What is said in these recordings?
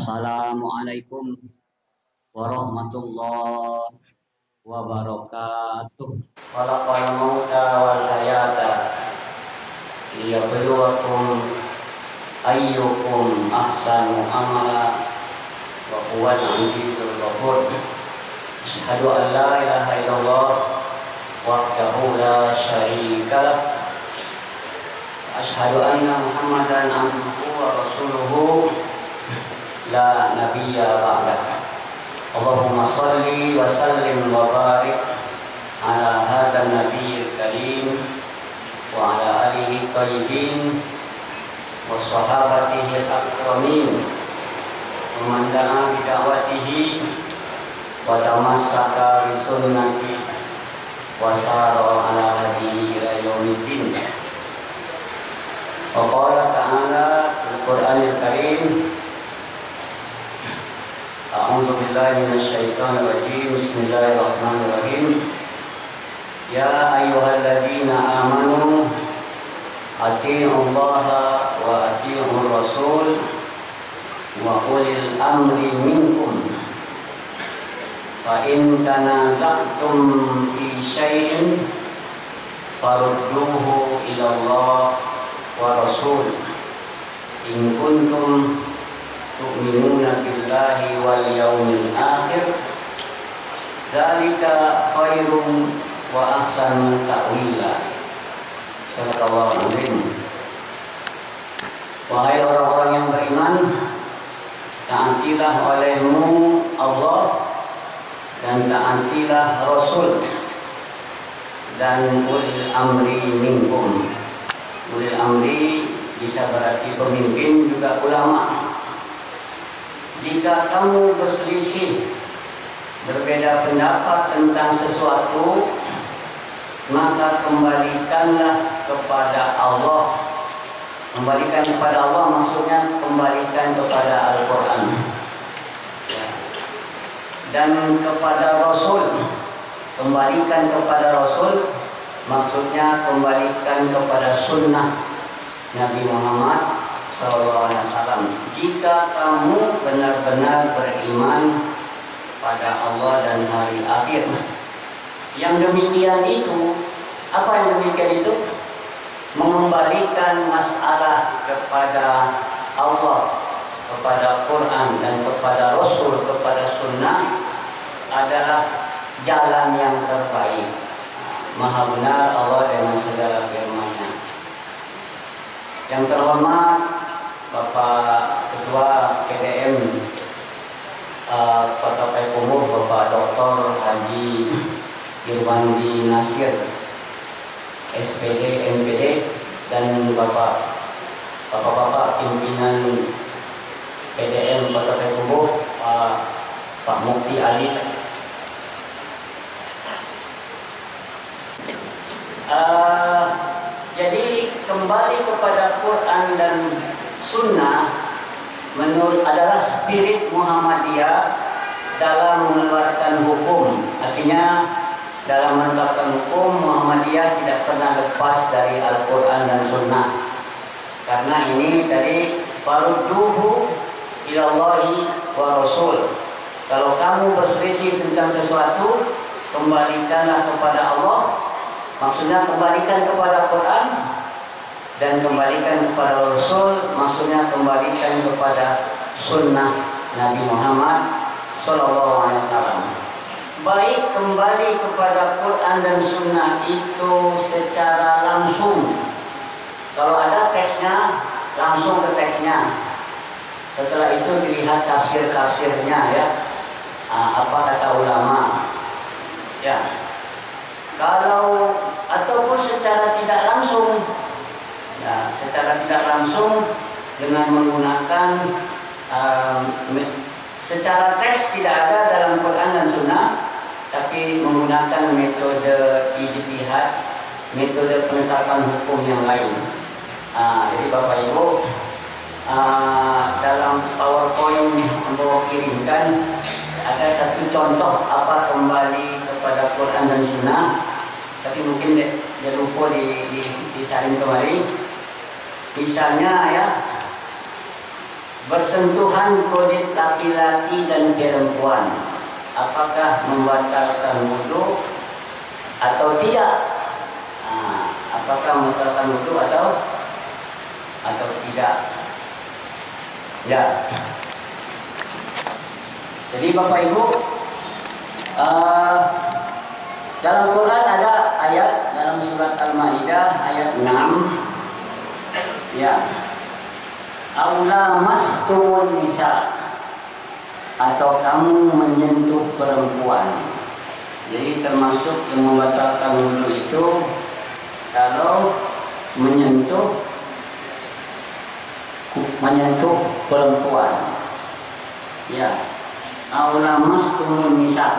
Assalamualaikum warahmatullahi wabarakatuh. Khalaqal mauta wal hayata liyabluwakum ayyukum ahsanu amala wa huwal azizul ghafur. Asyhadu an la ilaha illallah wahdahu la syarika lah. Asyhadu anna Muhammadan abduhu wa rasuluhu la nabiyya ba'dah. Allahumma salli wa sallim wa barik ala hadzal nabiyil karim wa ala alihi thayyibin wa sahabatihi al-akramin wa man da'a bi da'watihi wa tamassaka bi sunnati wa sara ala hadihi ila yaumiddin. Wa qala ta'ala fil Qur'anil Karim, A'udzu billahi minasyaitonir rajim. Bismillahirrahmanirrahim. Ya ayyuhalladzina amanu atti'ullaha wa atti'ur rasul wa ulil amri minkum. Fa in tanaza'tum fi syai'in farudduhu ila Allah wa rasul in kuntum tu'minuna billahi wal yawmil akhir, dzalika khairum wa ahsanu ta'wila. Sallallahu alaihi. Wahai orang-orang yang beriman, taatilah olehmu Allah dan taatilah Rasul dan ulil amri minkum. Ulil amri bisa berarti pemimpin, juga ulama. Jika kamu berselisih, berbeda pendapat tentang sesuatu, maka kembalikanlah kepada Allah. Kembalikan kepada Allah maksudnya kembalikan kepada Al-Quran dan kepada Rasul. Kembalikan kepada Rasul maksudnya kembalikan kepada sunnah Nabi Muhammad SAW. Jika kamu benar-benar beriman pada Allah dan hari akhir. Yang demikian itu, apa yang demikian itu? Mengembalikan masalah kepada Allah, kepada Quran dan kepada Rasul, kepada sunnah adalah jalan yang terbaik. Maha benar Allah dengan segala firman-Nya. Yang terhormat Bapak Ketua PDM Kota Payakumbuh, Bapak Dr. Haji Irwandi Nasir, SPD, MPD, dan Bapak-bapak pimpinan PDM Kota Payakumbuh, Pak Mufti Ali. Jadi kembali kepada Quran dan Sunnah menurut adalah spirit Muhammadiyah dalam mengeluarkan hukum. Artinya dalam menetapkan hukum, Muhammadiyah tidak pernah lepas dari Al-Quran dan Sunnah. Karena ini tadi farudduhu ilallahi wa rasul. Kalau kamu berselisih tentang sesuatu, kembalikanlah kepada Allah. Maksudnya kembalikan kepada Quran dan kembalikan kepada Rasul, maksudnya kembalikan kepada sunnah Nabi Muhammad SAW. Baik kembali kepada Quran dan sunnah itu secara langsung. Kalau ada teksnya, langsung ke teksnya. Setelah itu dilihat tafsir-tafsirnya ya. Apa kata ulama. Ya. Kalau ataupun secara tidak langsung, ya, secara tidak langsung dengan menggunakan secara teks tidak ada dalam Quran dan Sunnah, tapi menggunakan metode ijtihad, metode penetapan hukum yang lain. Jadi Bapak Ibu, dalam PowerPoint yang mau kirimkan ada satu contoh apa kembali kepada Quran dan Sunnah, tapi mungkin dia lupa disalin kembali. Misalnya ya, bersentuhan kulit laki-laki dan perempuan, apakah membatalkan wudu atau tidak? Apakah membatalkan wudu atau tidak? Ya. Jadi Bapak Ibu, dalam Quran ada ayat dalam surat Al-Maidah ayat 6. Ya. Aula mastumun nisa, atau kamu menyentuh perempuan. Jadi termasuk yang membatalkan wudu itu kalau menyentuh perempuan. Ya. Aula mastumun nisa.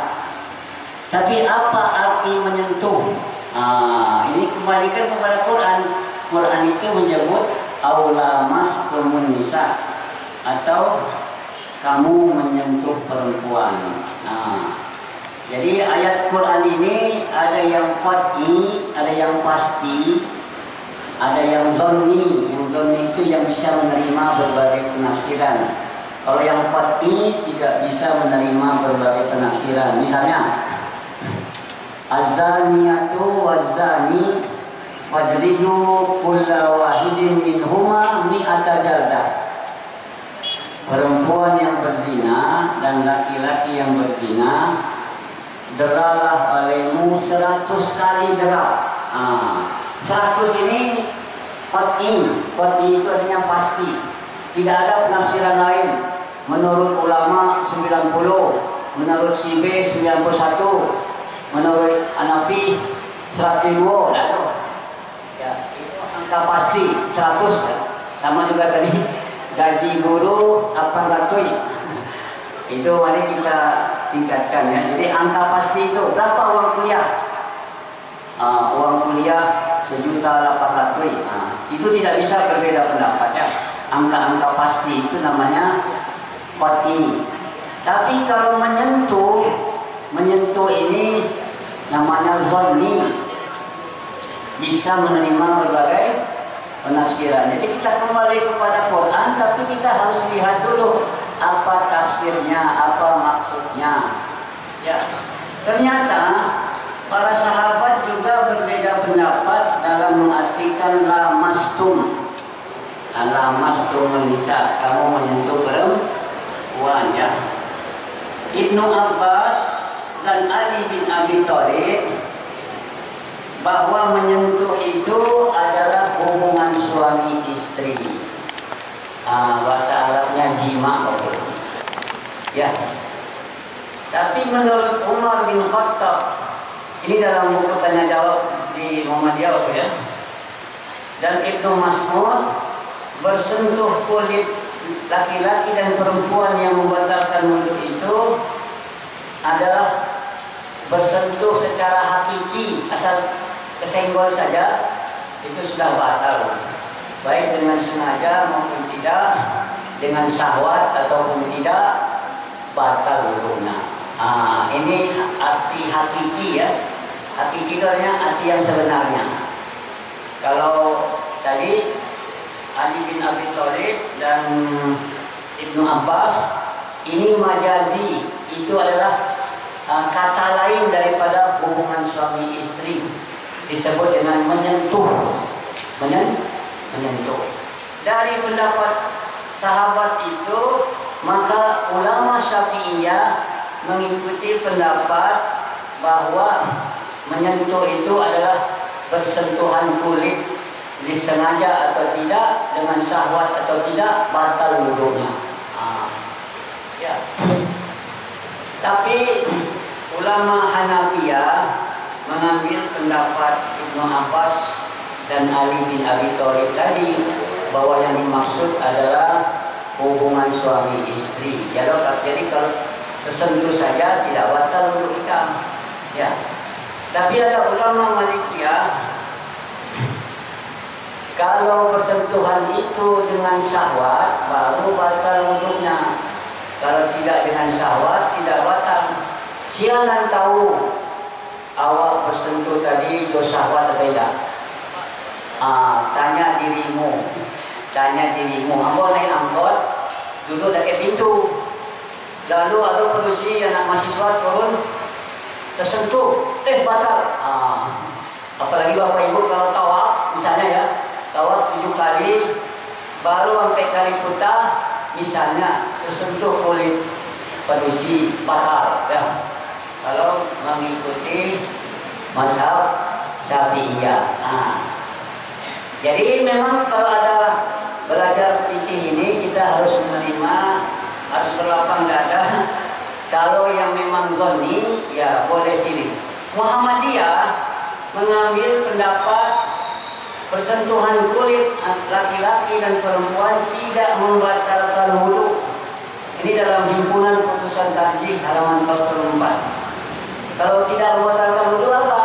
Tapi apa arti menyentuh? Ini kembalikan kepada Quran. Quran itu menyebut aula mastumun nisa, atau kamu menyentuh perempuan. Jadi ayat Quran ini ada yang qat'i, ada yang pasti, ada yang zonni. Yang zonni itu yang bisa menerima berbagai penafsiran. Kalau yang qat'i tidak bisa menerima berbagai penafsiran. Misalnya, az-zaniyatu waz-zani wajridu kulla wahidin minhuma mi'ata jaldah. Perempuan yang berzina dan laki-laki yang berzina, deralah olehmu 100 kali derah. 100 ini qat'i. Qat'i itu artinya pasti. Tidak ada penafsiran lain. Menurut ulama 90, menurut si B 91, menurut Hanafi 102. Ya, itu angka pasti 100. Sama juga tadi gaji guru 800. Itu mari kita tingkatkan ya. Jadi angka pasti itu berapa uang kuliah? Uang kuliah 1.800.000. Itu tidak bisa berbeda pendapat ya. Angka-angka pasti itu namanya qat'i. Tapi kalau menyentuh ini namanya zonni, bisa menerima berbagai penafsiran. Jadi kita kembali kepada Quran, tapi kita harus lihat dulu apa tafsirnya, apa maksudnya. Ya, ternyata para sahabat juga berbeda pendapat dalam mengartikan lamastum. Lamastum nisa, kamu menyentuh perempuan ya. Ibnu Abbas dan Ali bin Abi Thalib bahwa menyentuh itu adalah hubungan suami istri. Bahasa Arabnya jima. Ya. Tapi menurut Umar bin Khattab, ini dalam buku tanya jawab di Muhammadiyah ya. Dan Ibnu Mas'ud, bersentuh kulit laki-laki dan perempuan yang membatalkan wudu itu adalah bersentuh secara hakiki, asal kesenggol saja itu sudah batal, baik dengan sengaja maupun tidak, dengan syahwat ataupun tidak, batal wudunya. Ini arti hakiki ya. Hakiki itu artinya arti yang sebenarnya. Kalau tadi Ali bin Abi Thalib dan Ibnu Abbas, ini majazi, itu adalah kata lain daripada hubungan suami istri, disebut dengan menyentuh. Menyentuh. Dari pendapat sahabat itu, maka ulama Syafi'iyah mengikuti pendapat bahwa menyentuh itu adalah bersentuhan kulit, disengaja atau tidak, dengan syahwat atau tidak, batal wudunya. Ya. Tapi ulama Hanafiyah mengambil pendapat Ibnu Abbas dan Ali bin Abi Thalib tadi, bahwa yang dimaksud adalah hubungan suami istri. Jadi kalau tersentuh saja tidak batal wudu kita. Ya. Tapi ada ulama Malikiyah, kalau bersentuhan itu dengan syahwat baru batal wudunya. Kalau tidak dengan syahwat tidak batal. Sialan tahu awak bersentuh tadi itu syahwat atau tidak? Tanya dirimu. Apa naik angkot duduk dekat pintu. Lalu ada polisi anak mahasiswa turun, tersentuh, batal. Apalagi Bapak Ibu kalau tawaf, misalnya ya, tawaf 7 kali, baru sampai kali putar, misalnya tersentuh kulit polisi, batal. Ya. Kalau mengikuti mazhab Syafi'iyah. Jadi memang kalau ada belajar fikih ini kita harus menerima, harus berlapang dada. Kalau yang memang zonni, ya boleh pilih. Muhammadiyah mengambil pendapat persentuhan kulit laki-laki dan perempuan tidak membatalkan wudu. Ini dalam himpunan putusan tarjih halaman 44. Kalau tidak membatalkan wudu apa?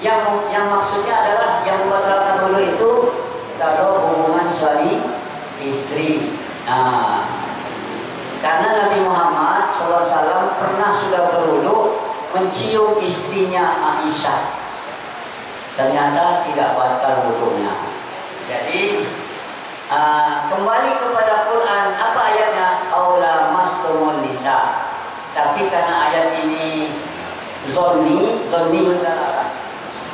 Yang maksudnya adalah yang membatalkan wudu itu kalau hubungan suami istri. Karena Nabi Muhammad SAW pernah sudah berwudu mencium istrinya Aisyah. Ternyata tidak batal wudunya. Jadi kembali kepada Quran, apa ayatnya? Aula mastumul nisa. Tapi karena ayat ini zonni mendarat.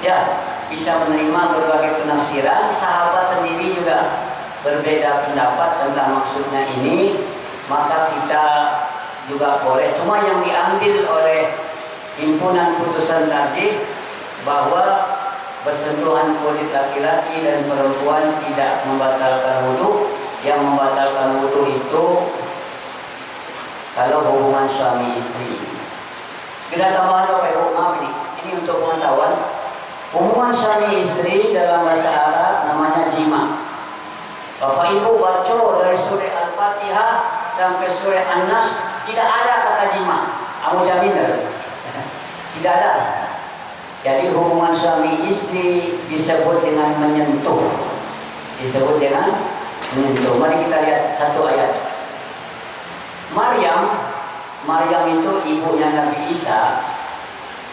Ya, bisa menerima berbagai penafsiran. Sahabat sendiri juga berbeda pendapat tentang maksudnya ini, maka kita juga boleh. Cuma yang diambil oleh himpunan putusan tarjih bahwa bersentuhan kulit laki-laki dan perempuan tidak membatalkan wudu. Yang membatalkan wudu itu kalau hubungan suami istri. Sekedar tambahan Bapak Ibu, maaf ini untuk pengetahuan. Hubungan suami istri dalam bahasa Arab namanya jima. Bapak Ibu baca dari surah Al-Fatihah sampai surah An-Nas tidak ada kata jima. Aku jamin tidak ada. Jadi hubungan suami istri disebut dengan menyentuh. Disebut dengan menyentuh. Mari kita lihat satu ayat. Maryam itu ibunya Nabi Isa.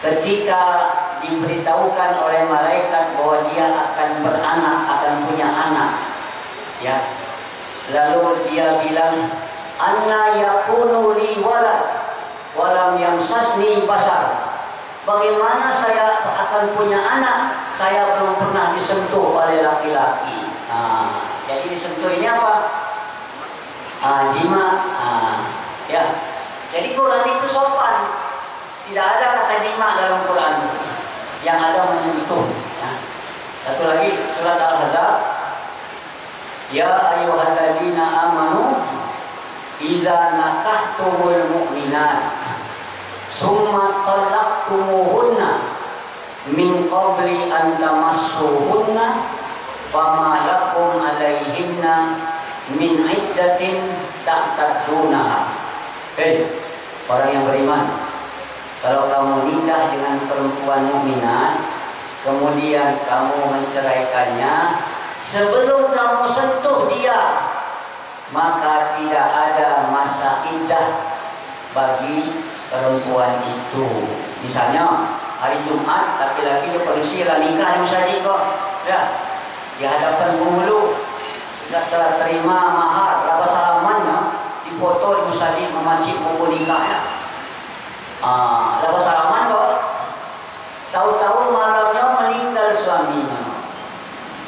Ketika diberitahukan oleh malaikat bahwa dia akan beranak, akan punya anak, ya. Lalu dia bilang, "Anna yakunu li walad wa lam yamsasni basar." Bagaimana saya akan punya anak? Saya belum pernah disentuh oleh laki-laki. Jadi disentuh ini apa? Jima. Ya. Jadi Quran itu sopan. Tidak ada kata jima dalam Quran. Yang ada menyentuh. Ya. Satu lagi surat Al-Ahzab. Ya ayyuhalladzina amanu idza nakahtumul mu'minat summa talaqtumuhunna min qabli an tamassuhunna fama lakum alaihinna min iddatin ta'tadunaha. Orang yang beriman, kalau kamu nikah dengan perempuan mukminat, kemudian kamu menceraikannya, sebelum kamu sentuh dia, maka tidak ada masa iddah bagi perempuan itu. Misalnya hari Jumat, laki-laki ke polisi lah nikah yang saja kok, ya, di hadapan penghulu, sudah serah terima mahar, berapa salamannya, dipoto di musadi memancing buku nikahnya. Berapa salaman kok? Tahu-tahu malamnya meninggal suaminya.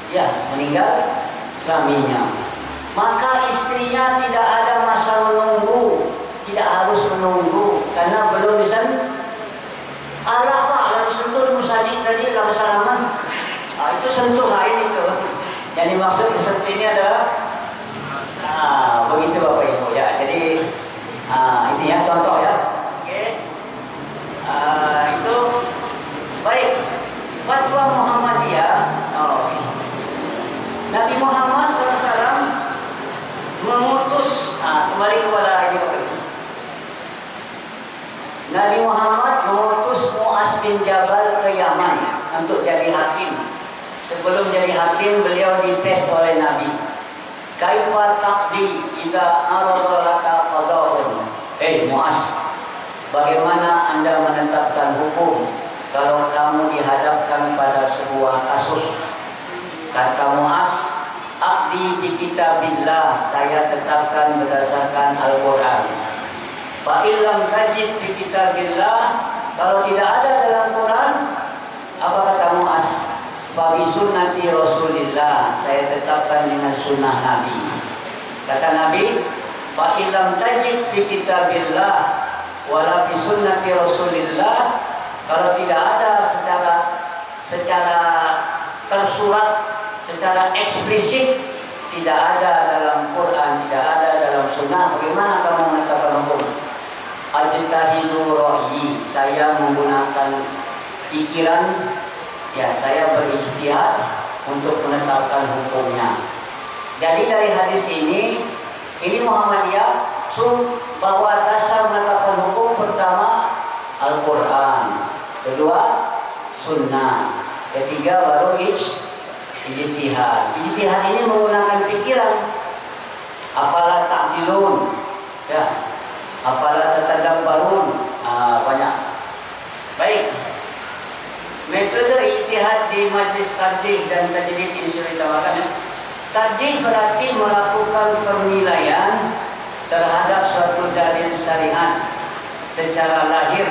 Ya, meninggal suaminya. Maka istrinya tidak ada masa menunggu, tidak harus menunggu karena belum bisa. Allah Pak, lalu sentuh musadi tadi berapa salaman? Itu sentuh lain itu. Yang dimaksud sentuh ini adalah begitu Bapak Ibu ya. Jadi ini ya contoh ya. Oke. Itu baik. Fatwa Muhammadiyah. Nabi Muhammad SAW mengutus. Kembali kepada ini Bapak Ibu. Nabi Muhammad mengutus Mu'az bin Jabal ke Yaman untuk jadi hakim. Sebelum jadi hakim beliau dites oleh Nabi. Kaifa taqdi idza arada laka qada'un. Mu'az, bagaimana Anda menetapkan hukum kalau kamu dihadapkan pada sebuah kasus? Kata Mu'az, Abdi bi kitabillah, saya tetapkan berdasarkan Al-Quran. Fa illam tajid bi kitabillah, kalau tidak ada dalam Quran, apa kata Muaz? Fa bi sunnati Rasulillah, saya tetapkan dengan sunnah Nabi. Kata Nabi, fa illam tajid bi kitabillah wala bi sunnati Rasulillah, kalau tidak ada secara tersurat, secara eksplisit, tidak ada dalam Quran, tidak ada dalam sunnah, bagaimana kamu menetapkan hukum? Ajtahidu ra'yi, saya menggunakan pikiran, ya saya berijtihad untuk menetapkan hukumnya. Jadi dari hadis ini Muhammadiyah bahwa dasar menetapkan hukum pertama Al-Quran, kedua sunnah, ketiga baru ijtihad. Ijtihad ini menggunakan pikiran. Afala ta'qilun, ya. Afala tatadabbarun. Banyak. Baik. Metode ijtihad di majlis tarjih dan tajdid ini sudah ditamakan, ya. Tarjih berarti melakukan penilaian terhadap suatu dalil syariat secara lahir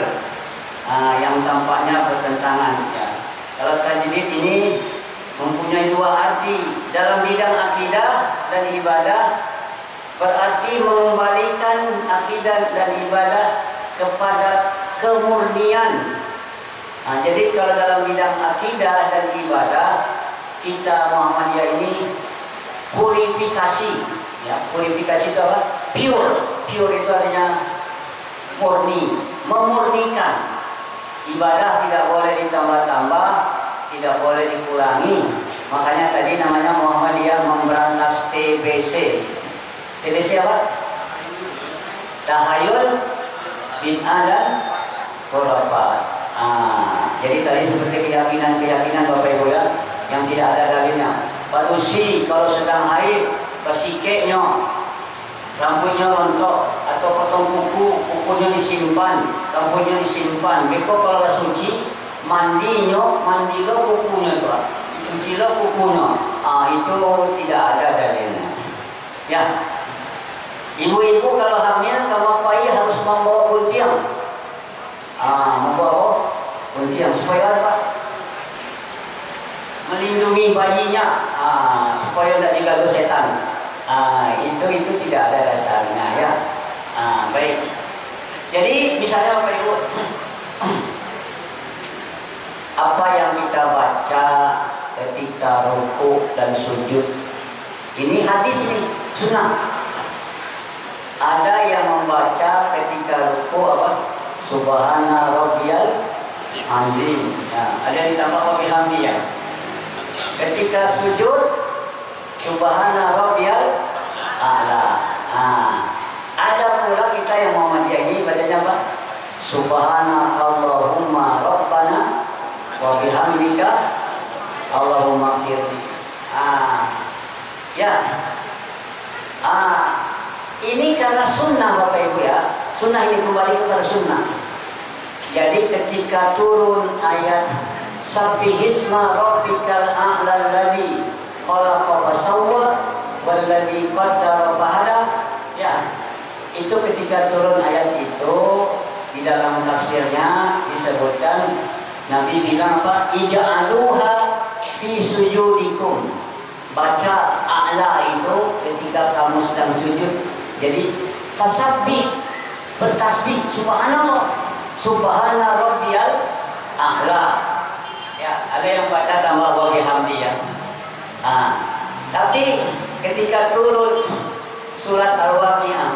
yang tampaknya bertentangan, ya. Kalau tajdid ini mempunyai dua arti dalam bidang akidah dan ibadah, berarti mengembalikan akidah dan ibadah kepada kemurnian. Jadi kalau dalam bidang akidah dan ibadah, kita Muhammadiyah ini purifikasi, ya. Purifikasi itu apa? Pure itu artinya murni, memurnikan. Ibadah tidak boleh ditambah-tambah, tidak boleh dikurangi. Makanya tadi namanya Muhammadiyah memberantas TBC. TBC apa? Tahayul, bid'ah dan khurafat. Jadi tadi seperti keyakinan Bapak Ibu, ya, yang tidak ada dalilnya. Padusi kalau sedang haid, kesikeknya, rambutnya rontok, atau potong kukunya disimpan, rambutnya disimpan. Beko kalau suci, mandilah kukunya itu, cucilah kukunya. Itu tidak ada dalilnya. Ya, ibu-ibu kalau hamil, kamu harus membawa kuntiang. Membawa kuntiang supaya apa? Melindungi bayinya, supaya tidak diganggu setan. Itu tidak ada dasarnya, ya. Baik. Jadi misalnya Bapak Ibu, apa yang kita baca ketika rukuk dan sujud, ini hadis ini sunnah. Ada yang membaca ketika rukuk apa? Subhana rabbiyal azim. Ada yang ditambah wa bihamdih. Ketika sujud, Subhana rabbiyal a'la. Ada pula kita yang Muhammadiyah ini bacanya apa? Subhana Allahumma rabbana wa bihamdika Allahumma firli. Ya. Ini karena sunnah Bapak Ibu, ya. Sunnah ini kembali kepada sunnah. Jadi ketika turun ayat Sabbihisma rabbikal a'la alladzi khalaqa fasawwa walladzi qaddara fahada, ya. Itu ketika turun ayat itu, di dalam tafsirnya disebutkan Nabi bilang apa? Ija'aluha fi sujudikum. Baca a'la itu ketika kamu sedang sujud. Jadi fasabbih, bertasbih, subhanallah, subhana rabbiyal a'la. Ya, ada yang baca tambah wa bihamdi, ya. Tapi ketika turun surat Al-Waqiah,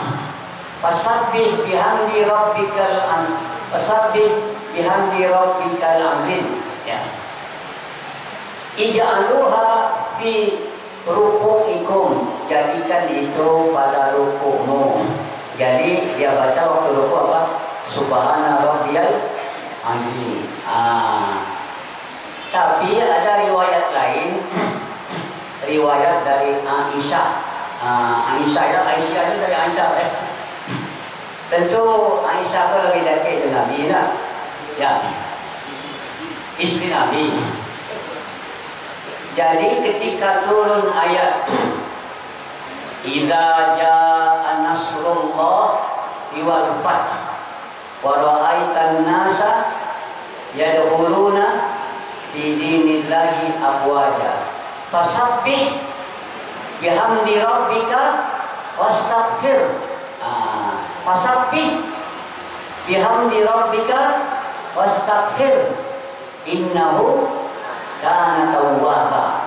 fasabbih bihamdi rabbikal azim, fasabbih bihamdi rabbikal azim, ya. Ij'aluha fi ruku'ikum, jadikan itu pada rukukmu. Jadi dia baca waktu rukuk apa? Subhana rabbiyal azim. Tapi ada riwayat lain, riwayat dari Aisyah. Aisyah itu dari Aisyah. Tentu Aisyah itu lebih dekat dengan Nabi, ya. Istri Nabi. Jadi ketika turun ayat Idza jaa nasrullah wal fath wa ra'aitan nasa yadkhuluna fi dinillahi afwaja fasabbih bihamdi rabbika wastaghfir. Fasabbih bihamdi rabbika wastaghfir innahu kana tawwaba.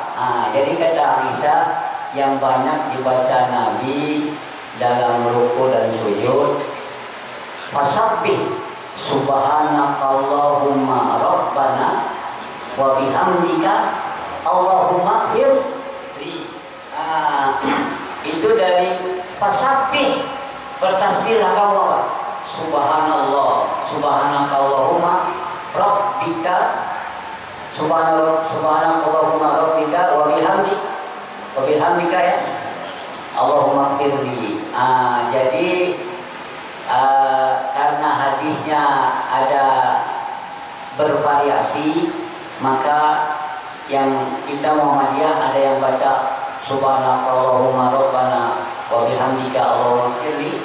Jadi kata Aisyah, yang banyak dibaca Nabi dalam ruku dan sujud, fasabbih subhanakallahumma rabbana wa bihamdika allahumma firli. Itu dari fasabbih, bertasbihlah kamu apa? Subhanallah, subhanakallahumma rabbika, subhanakallahumma rabbika wa bihamdika ya Allahumma firli. Jadi karena hadisnya ada bervariasi, maka yang kita Muhammadiyah ada yang baca subhanakallahumma rabbana wa bihamdika Allahumma firli.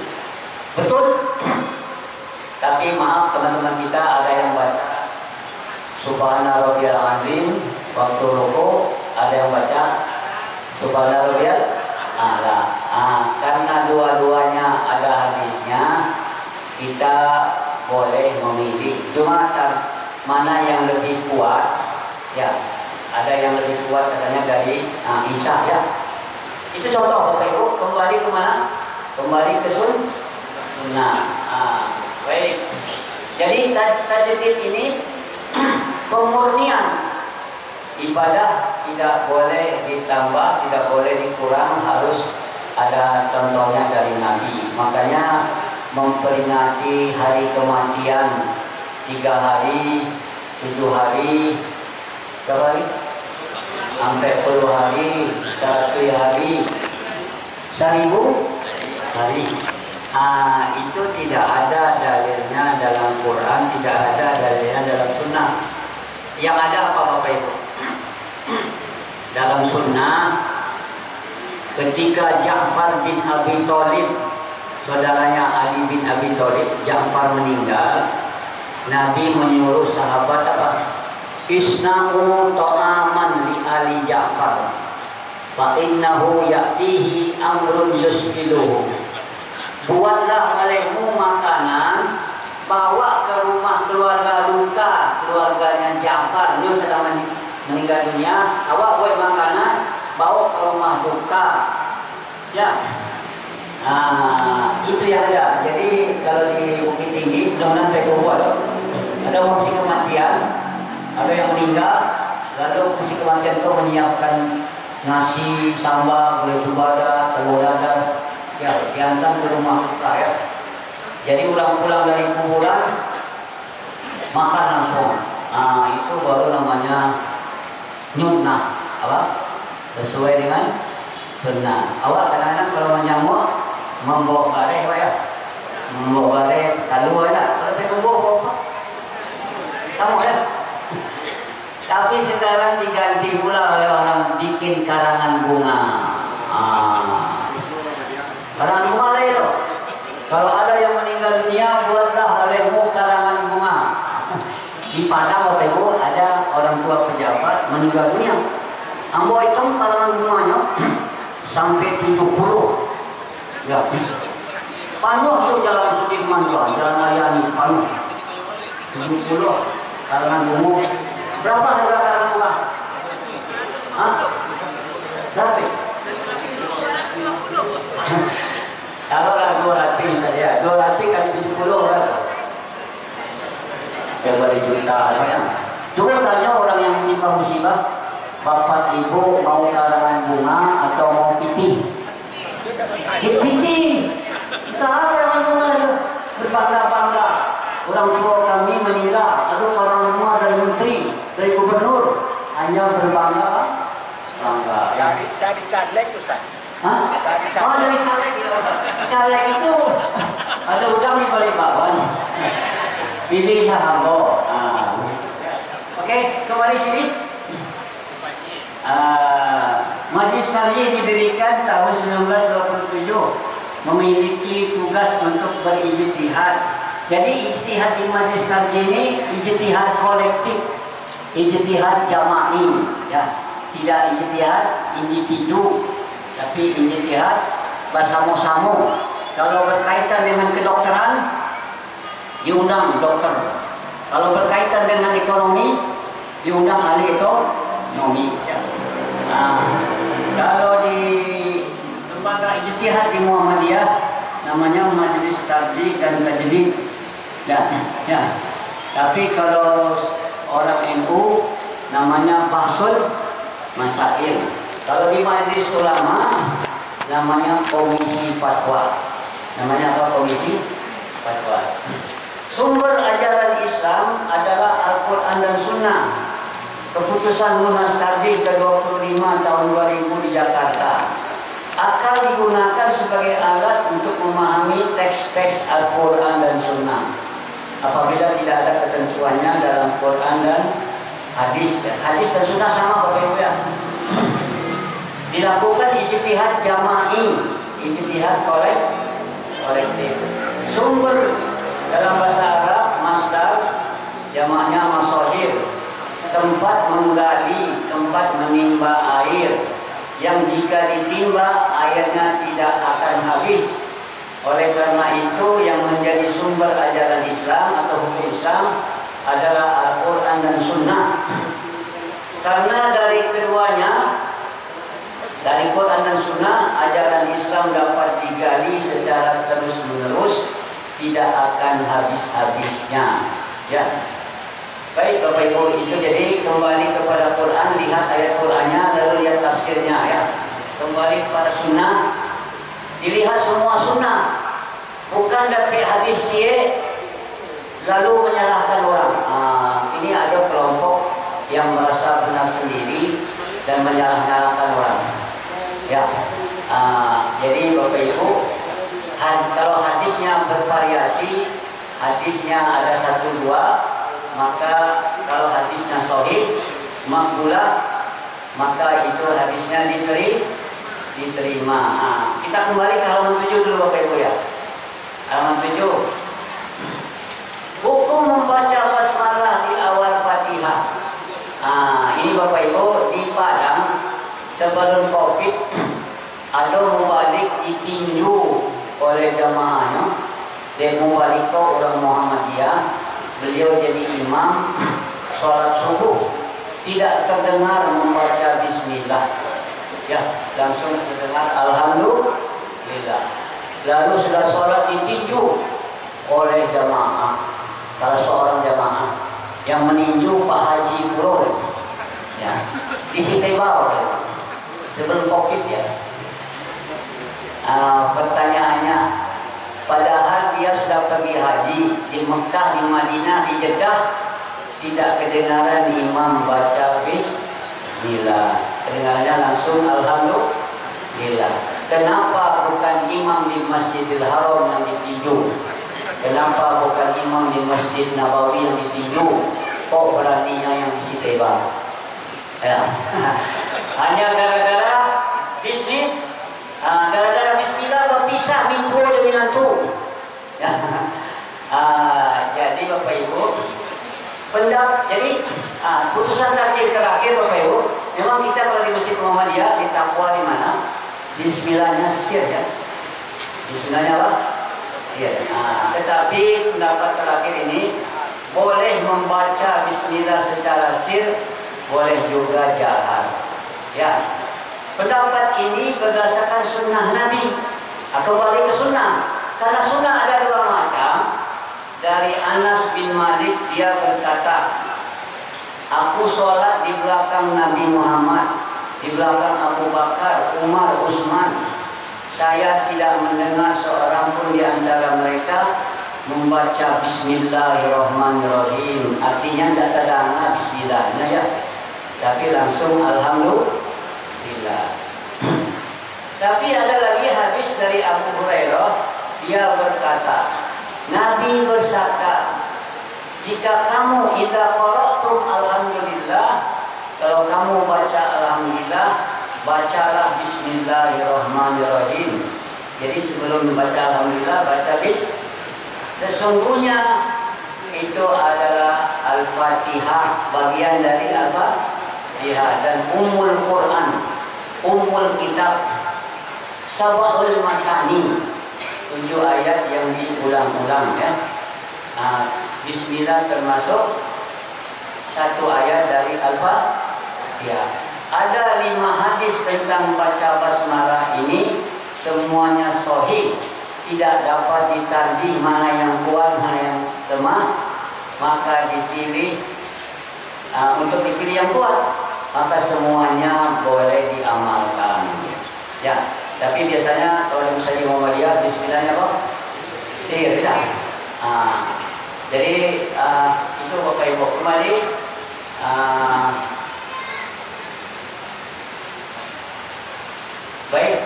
Betul. Tapi maaf teman-teman kita, ada yang baca subhana rabbiyal azim waktu ruku, ada yang baca subhana rabbiyal a'la. Karena dua-duanya ada hadisnya, kita boleh memilih. Cuma mana yang lebih kuat? Ya, ada yang lebih kuat katanya dari Aisyah ya. Itu contoh Bapak Ibu. Kembali ke mana? Kembali ke sunnah. Baik. Jadi tajdid ini pemurnian ibadah, tidak boleh ditambah, tidak boleh dikurang, harus ada contohnya dari Nabi. Makanya memperingati hari kematian 3 hari, 7 hari, berapa hari? Sampai 10 hari, 100 hari, 1000 hari. Itu tidak ada dalilnya dalam Quran, tidak ada dalilnya dalam sunnah. Yang ada apa Bapak Ibu? Dalam sunnah, ketika Ja'far bin Abi Thalib, saudaranya Ali bin Abi Thalib, Ja'far meninggal, Nabi menyuruh sahabat apa? Isna'u ta'aman li Ali Ja'far fa innahu ya'tihi amrun yusbiluhu. Buatlah olehmu makanan, bawa ke rumah keluarga duka, keluarganya Ja'far, dia sedang meninggal dunia. Awak buat makanan, bawa ke rumah duka. Ya, itu yang ada. Jadi kalau di Bukit Tinggi, mudah-mudahan saya buat, ada fungsi kematian, ada yang meninggal, lalu fungsi kematian itu menyiapkan nasi, sambal, gulai subada, telur dadar, ya, diantar ke rumah duka ya. Jadi pulang dari kuburan, makan langsung. Itu baru namanya nyunnah, apa? Sesuai dengan sunnah. Awak kadang-kadang kalau menyamuk, membawa bareh ya, membawa bareh kalu ya. Kalau saya membawa apa? Kamu ya. Tapi sekarang diganti pula oleh orang bikin karangan bunga. Karangan bunga lah itu. Kalau ada yang meninggal dunia, buatlah olehmu karangan bunga. Di Padang Bapak Ibu ada orang tua pejabat meninggal dunia. Ambo hitung karangan bunganya sampai 70. Ya. Panuh tuh jalan Sudirman tuh, jalan Layani panuh. 70 karangan bunga. Berapa harga karangan bunga? Sampai kalau lah 200 saja, 200 kali 70 berapa? Ya 2 juta ya. Coba tanya orang yang menimpa musibah, bapak ibu mau karangan bunga atau mau piti? Piti. Karangan bunga itu berbangga-bangga. Orang tua kami meninggal, aduh karangan bunga dari menteri, dari gubernur, hanya berbangga. Bangga. Dari caleg Ustaz. Hah? Dari caleg. Caleg itu ada udang di balik bakwan. Pilih hambo. Oke, kembali sini. Majlis Tarjih didirikan tahun 1927, memiliki tugas untuk berijtihad. Jadi ijtihad di Majlis Tarjih ini ijtihad kolektif, ijtihad jama'i, ya. Tidak ijtihad individu, tapi ijtihad bersama-sama. Kalau berkaitan dengan kedokteran, diundang dokter. Kalau berkaitan dengan ekonomi, diundang ahli ekonomi. Ya. Kalau di lembaga ijtihad di Muhammadiyah, namanya Majelis Tarjih dan Tajdid. Ya. Tapi kalau orang NU, namanya Bahsul Masail. Kalau di Majelis Ulama, namanya Komisi Fatwa. Namanya apa? Komisi Fatwa. Sumber ajaran Islam adalah Al-Quran dan Sunnah. Keputusan Munas Tarjih ke-25 tahun 2000 di Jakarta akan digunakan sebagai alat untuk memahami teks-teks Al-Quran dan Sunnah. Apabila tidak ada ketentuannya dalam Quran dan hadis. Hadis dan Sunnah sama Bapak Ibu ya. Dilakukan ijtihad jama'i, ijtihad kolektif. Sumber dalam bahasa Arab masdar, jamaknya masodir, tempat menggali, tempat menimba air, yang jika ditimba airnya tidak akan habis. Oleh karena itu yang menjadi sumber ajaran Islam atau hukum Islam adalah Al-Quran dan Sunnah. Karena dari keduanya, dari Quran dan Sunnah, ajaran Islam dapat digali secara terus-menerus, tidak akan habis-habisnya. Ya. Baik Bapak Ibu, itu jadi kembali kepada Quran, lihat ayat Qurannya, lalu lihat tafsirnya ya. Kembali kepada Sunnah, dilihat semua Sunnah, bukan dari hadis C lalu menyalahkan orang. Ini ada kelompok yang merasa benar sendiri dan menyalahkan orang. Ya, jadi Bapak Ibu, kalau hadisnya bervariasi, hadisnya ada 1-2, maka kalau hadisnya sahih, makbulah, maka itu hadisnya diterima. Kita kembali ke halaman 7 dulu Bapak Ibu ya. Halaman 7. Hukum membaca basmalah di awal Fatihah. Ini Bapak Ibu di Padang sebelum Covid ada mubalik ditinju oleh jamaahnya. Dan mubalik itu orang Muhammadiyah. Beliau jadi imam sholat subuh, tidak terdengar membaca bismillah. Ya, langsung terdengar alhamdulillah. Lalu sudah sholat ditinju oleh jamaah, salah seorang jamaah yang meninju Pak Haji Puro. Ya, di Sitebau sebelum Covid ya. Pertanyaannya, padahal dia sudah pergi haji di Mekah, di Madinah, di Jeddah, tidak kedengaran imam baca bismillah. Kedengarannya langsung alhamdulillah. Kenapa bukan imam di Masjidil Haram yang ditinju? Kenapa bukan imam di Masjid Nabawi yang ditinju? Kok beraninya yang di Sitebang? Ya. Hanya gara-gara bismillah. Gara-gara bismillah berpisah minggu demi nantu. Ya. Jadi Bapak Ibu, jadi putusan tarjih terakhir Bapak Ibu, memang kita kalau di Masjid Muhammadiyah di Takwa di mana? Bismillahnya sir ya. Bismillahnya apa? Sir. Tetapi pendapat terakhir ini boleh membaca bismillah secara sir, boleh juga jahar. Ya. Pendapat ini berdasarkan sunnah Nabi. Kembali ke sunnah. Karena sunnah ada 2 macam. Dari Anas bin Malik, dia berkata, aku sholat di belakang Nabi Muhammad, di belakang Abu Bakar, Umar, Utsman. Saya tidak mendengar seorang pun di antara mereka membaca Bismillahirrahmanirrahim. Artinya tidak terdengar Bismillahnya ya, tapi langsung alhamdulillah. Tapi ada lagi hadis dari Abu Hurairah, dia berkata, Nabi bersabda, jika kamu idza qara'tum alhamdulillah Kalau kamu baca alhamdulillah, bacalah bismillahirrahmanirrahim. Jadi sebelum membaca alhamdulillah, baca sesungguhnya itu adalah Al-Fatihah, bagian dari Al-Fatihah, dan Ummul Quran, Ummul Kitab, Sab'ul Masani, 7 ayat yang diulang-ulang ya. Bismillah termasuk 1 ayat dari Al-Fatihah. Ada 5 hadis tentang baca basmalah ini, semuanya sahih, tidak dapat ditarjih mana yang kuat, mana yang lemah, maka dipilih untuk dipilih yang kuat, maka semuanya boleh diamalkan. Ya, tapi biasanya kalau misalnya Muhammadiyah bismillahnya apa? Sir, tidak. Jadi itu Bapak Ibu kembali. Baik.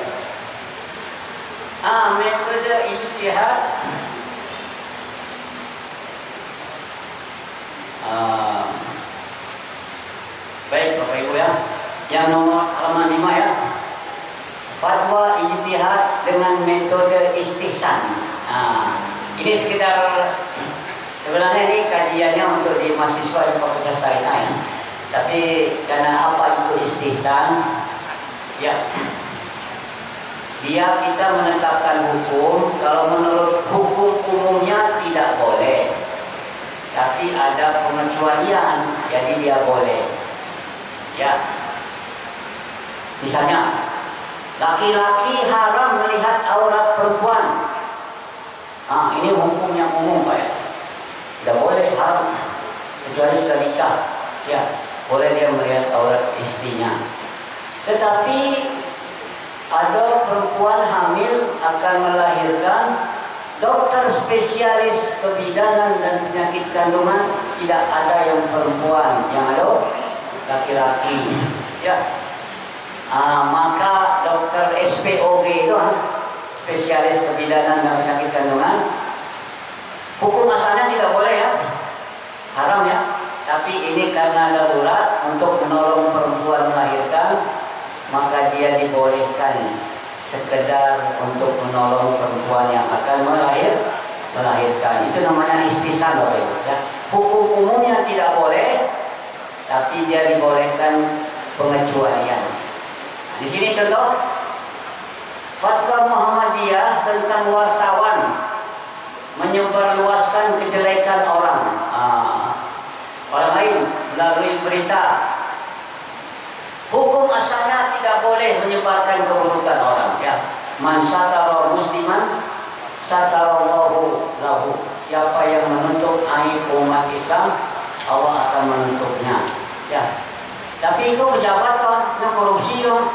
Metode ijtihad. Baik Bapak Ibu ya. Yang nomor halaman 5 ya. Fatwa ijtihad dengan metode istihsan. Ini sekedar sebenarnya ini kajiannya untuk di mahasiswa di Fakultas Syariah ya. Tapi karena apa itu istihsan? Ya. Dia kita menetapkan hukum, kalau menurut hukum umumnya tidak boleh. Tapi ada pengecualian, jadi dia boleh. Ya. Misalnya, laki-laki haram melihat aurat perempuan. Ini hukum yang umum Pak ya. Tidak boleh, haram. Kecuali sudah nikah. Ya, boleh dia melihat aurat istrinya. Tetapi ada perempuan hamil akan melahirkan, dokter spesialis kebidanan dan penyakit kandungan tidak ada yang perempuan, yang ada laki-laki. Ya, maka dokter SPOG itu spesialis kebidanan dan penyakit kandungan, hukum asalnya tidak boleh ya, haram ya. Tapi ini karena darurat untuk menolong perempuan melahirkan, maka dia dibolehkan sekedar untuk menolong perempuan yang akan melahirkan. Itu namanya istihsan Bapak Ibu ya. Hukum umumnya tidak boleh, tapi dia dibolehkan pengecualian. Di sini contoh fatwa Muhammadiyah tentang wartawan menyebarluaskan kejelekan orang lain melalui berita. Hukum asalnya tidak boleh menyebarkan keburukan orang ya. Man satara musliman satarallahu lahu. Siapa yang menutup aib umat Islam, Allah akan menutupnya. Ya. Tapi itu pejabat kan, itu korupsi kan.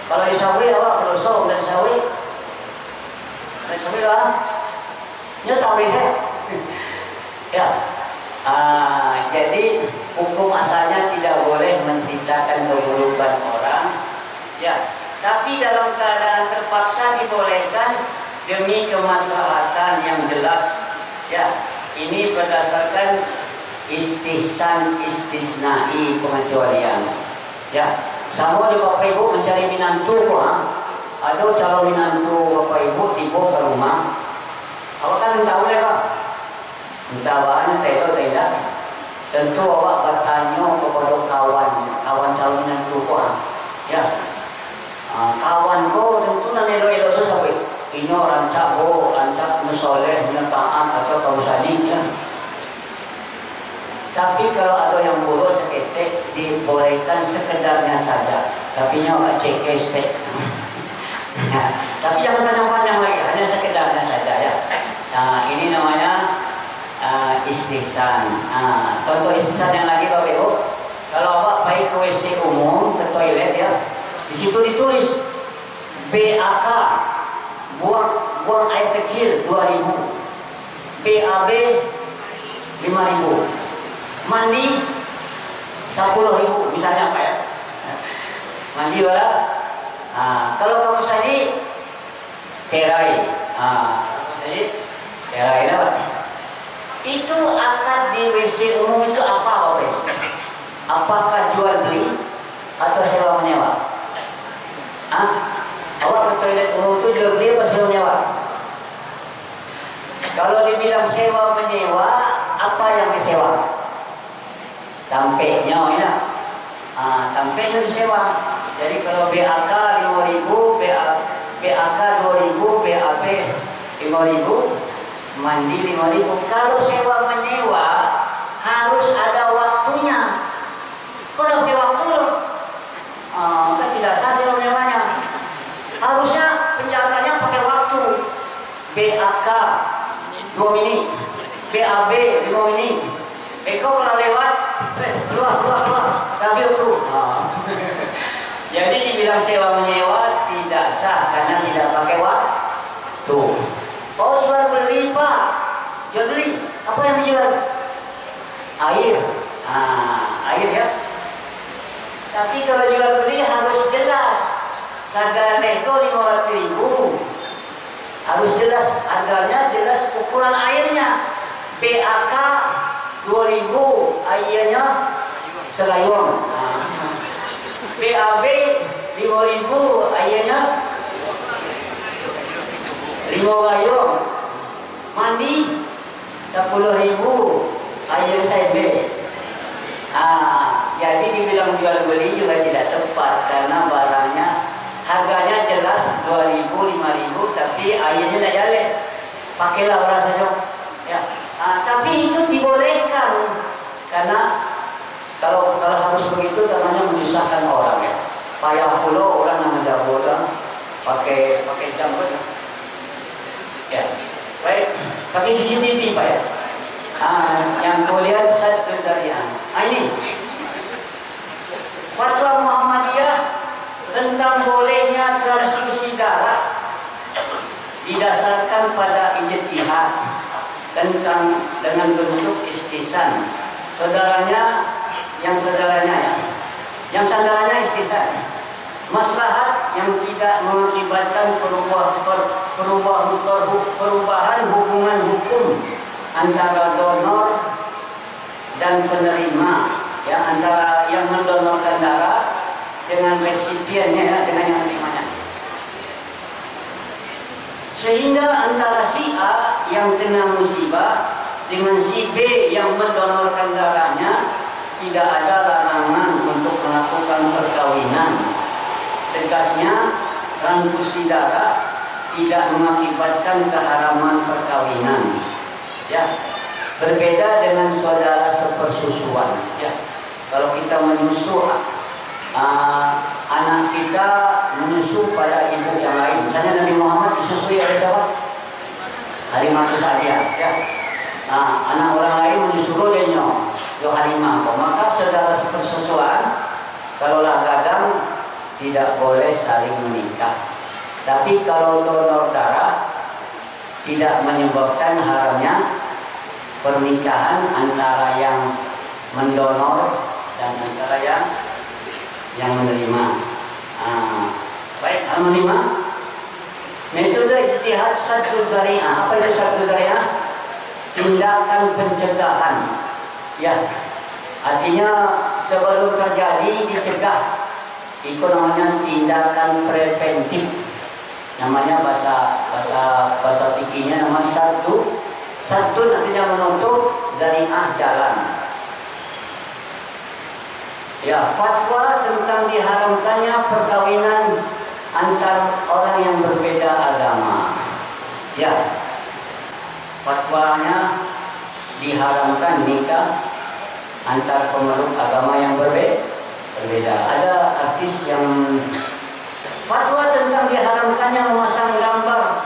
Kalau di sawi apa berdosa dari sawi? Dari sawi lah. Dia tahu ya. Jadi hukum asalnya tidak boleh menceritakan keburukan orang, ya. Tapi dalam keadaan terpaksa dibolehkan demi kemaslahatan yang jelas, ya. Ini berdasarkan istihsan istisnai pengecualian, ya. Sama di Bapak Ibu mencari minantu, ada calon minantu Bapak Ibu dibawa ke rumah, awak kan tahu ya Pak. Entah bahannya tidak. Tentu awak bertanya kepada kawan calon yang tua. Ya, kawan ko tentu nanti elo sampai ini rancak musoleh, taat atau kausani ya. Tapi kalau ada yang bolos seketik dibolehkan sekedarnya saja. Tapi nyawa cek estek. Tapi jangan panjang-panjang lagi, hanya sekedarnya saja ya. Ini namanya istihsan. Contoh istihsan yang lagi Bapak Ibu, kalau Bapak baik ke WC umum, ke toilet ya, di situ ditulis BAK, buang air kecil 2.000, BAB 5.000, mandi 10.000 misalnya Pak ya. Mandi wala. Kalau kamu tadi terai, terai apa? Itu akad di WC umum itu apa Bapak? Apakah Kalau dibilang sewa menyewa, apa yang disewa? Tampeknya, ya. Tampeknya disewa. Jadi kalau BAK 5.000, BAK 2.000, BAP 5.000, mandi 5.000. Kalau sewa menyewa harus ada waktunya. Kalau pakai waktu, kan tidak sah sewa menyewanya. Harusnya penjaganya pakai waktu. BAK 2 menit, BAB 5 menit. Kau kalau lewat, keluar, ambil tuh. Jadi dibilang sewa menyewa tidak sah karena tidak pakai waktu. Oh, jual beli Pak, jual beli. Apa yang dijual? Air. Air ya. Tapi kalau jual beli harus jelas. Harga neko 500.000. Harus jelas harganya, jelas ukuran airnya. BAK 2.000, airnya segayung. BAB 5.000, airnya 5 gayung. Mandi 10.000, air sebe. Jadi dibilang jual beli juga tidak tepat karena barangnya harganya jelas 2.000, 5.000, tapi airnya tidak jalan. Pakailah orang saja. Ya. Tapi itu dibolehkan karena kalau harus begitu namanya menyusahkan orang ya. Payah pula orang yang menjaga orang pakai jam pun. Ya. Baik, pakai CCTV Pak ya. Yang kau lihat satu dari ini fatwa Muhammadiyah tentang bolehnya transfusi darah didasarkan pada ijtihad tentang dengan bentuk istisan. Yang saudaranya istisan. Maslahat yang tidak mengakibatkan perubahan hubungan hukum antara donor dan penerima, ya, antara yang mendonorkan darah dengan resipiennya, ya, dengan yang menerimanya. Sehingga antara si A yang kena musibah dengan si B yang mendonorkan darahnya tidak ada larangan untuk melakukan perkawinan. Tegasnya, transfusi darah tidak mengakibatkan keharaman perkawinan. Ya, berbeda dengan saudara sepersusuan. Ya, kalau kita menyusu anak kita menyusu pada ibu yang lain. Misalnya Nabi Muhammad disusui oleh siapa? Halimah Sa'diyah. Ya. Anak orang lain menyusu olehnya, Halimah. Maka saudara sepersusuan, kalaulah kadang tidak boleh saling menikah. Tapi kalau donor darah tidak menyebabkan haramnya pernikahan antara yang mendonor dan antara yang menerima. Baik, menerima. Metode ijtihad saddu zari'ah. Apa itu saddu zari'ah? Tindakan pencegahan. Ya, artinya sebelum terjadi dicegah. Itu namanya tindakan preventif. Namanya bahasa fikihnya nama saddu. Saddu artinya menutup, zari'ah jalan. Ya, fatwa tentang diharamkannya perkawinan antar orang yang berbeda agama. Ya, fatwanya diharamkan nikah antar pemeluk agama yang berbeda. Ada artis yang fatwa tentang diharamkannya memasang gambar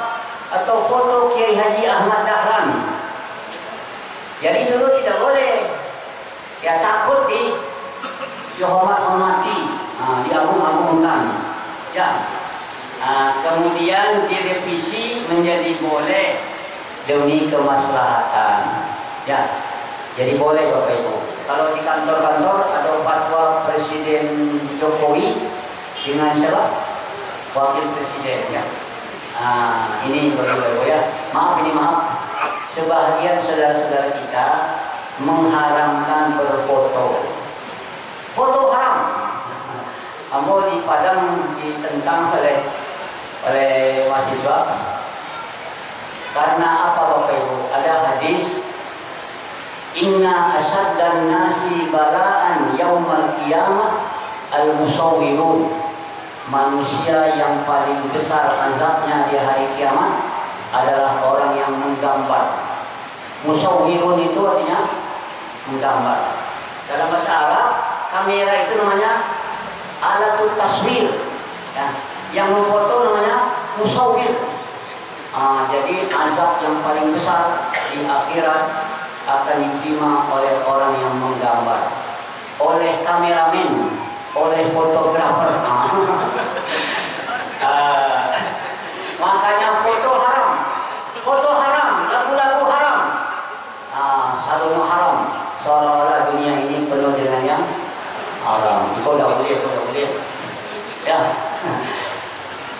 atau foto Kiai Haji Ahmad Dahlan. Jadi dulu tidak boleh. Ya, takut dihormati, diagung-agungkan. Ya. Kemudian direvisi menjadi boleh demi kemaslahatan. Ya. Jadi boleh Bapak Ibu. Kalau di kantor-kantor ada fatwa Presiden Jokowi dengan siapa? Wakil Presiden, ya. Ini Bapak Ibu ya. Maaf. Sebahagian saudara-saudara kita mengharamkan berfoto. Foto haram. Ambo di Padang ditentang oleh mahasiswa. Karena apa Bapak Ibu? Ada hadis, inna asaddan nasi bala'an yaumal qiyamah al-musawwirun. Manusia yang paling besar azabnya di hari kiamat adalah orang yang menggambar. Musawwirun itu artinya menggambar. Dalam bahasa Arab, kamera itu namanya alatut taswir. Ya. Yang memfoto namanya musawwir. Jadi azab yang paling besar di akhirat akan diterima oleh orang yang menggambar, oleh kameramen, oleh fotografer. Makanya foto haram, lagu-lagu haram, salun haram. Seolah-olah dunia ini penuh dengan yang haram. Kau dah boleh. Ya.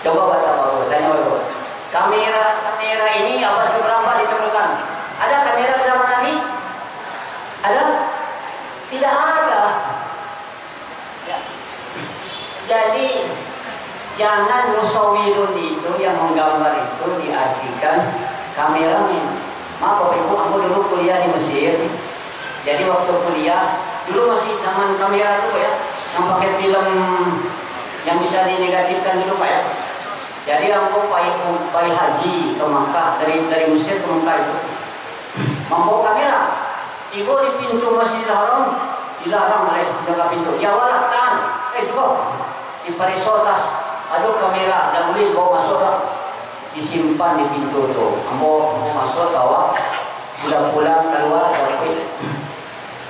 Coba kata Bapak, tanya Bapak. Kamera ini abad keberapa ditemukan? Ada kamera zaman Nabi? Ada? Tidak ada. Ya. Jadi jangan musawwirun itu yang menggambar itu diartikan kameramen. Maaf Bapak Ibu, aku dulu kuliah di Mesir. Jadi waktu kuliah dulu masih zaman kamera itu ya, yang pakai film yang bisa dinegatifkan dulu Pak ya. Jadi aku pai haji ke Makkah dari Mesir ke Makkah itu membawa kamera. Tiba di pintu Masjidil Haram dilarang oleh jaga pintu. Ya walah tahan. Sebab di parisotas ada kamera dan boleh bawa masuk dah. Disimpan di pintu tu. Ambo masuk bawa sudah pulang keluar dari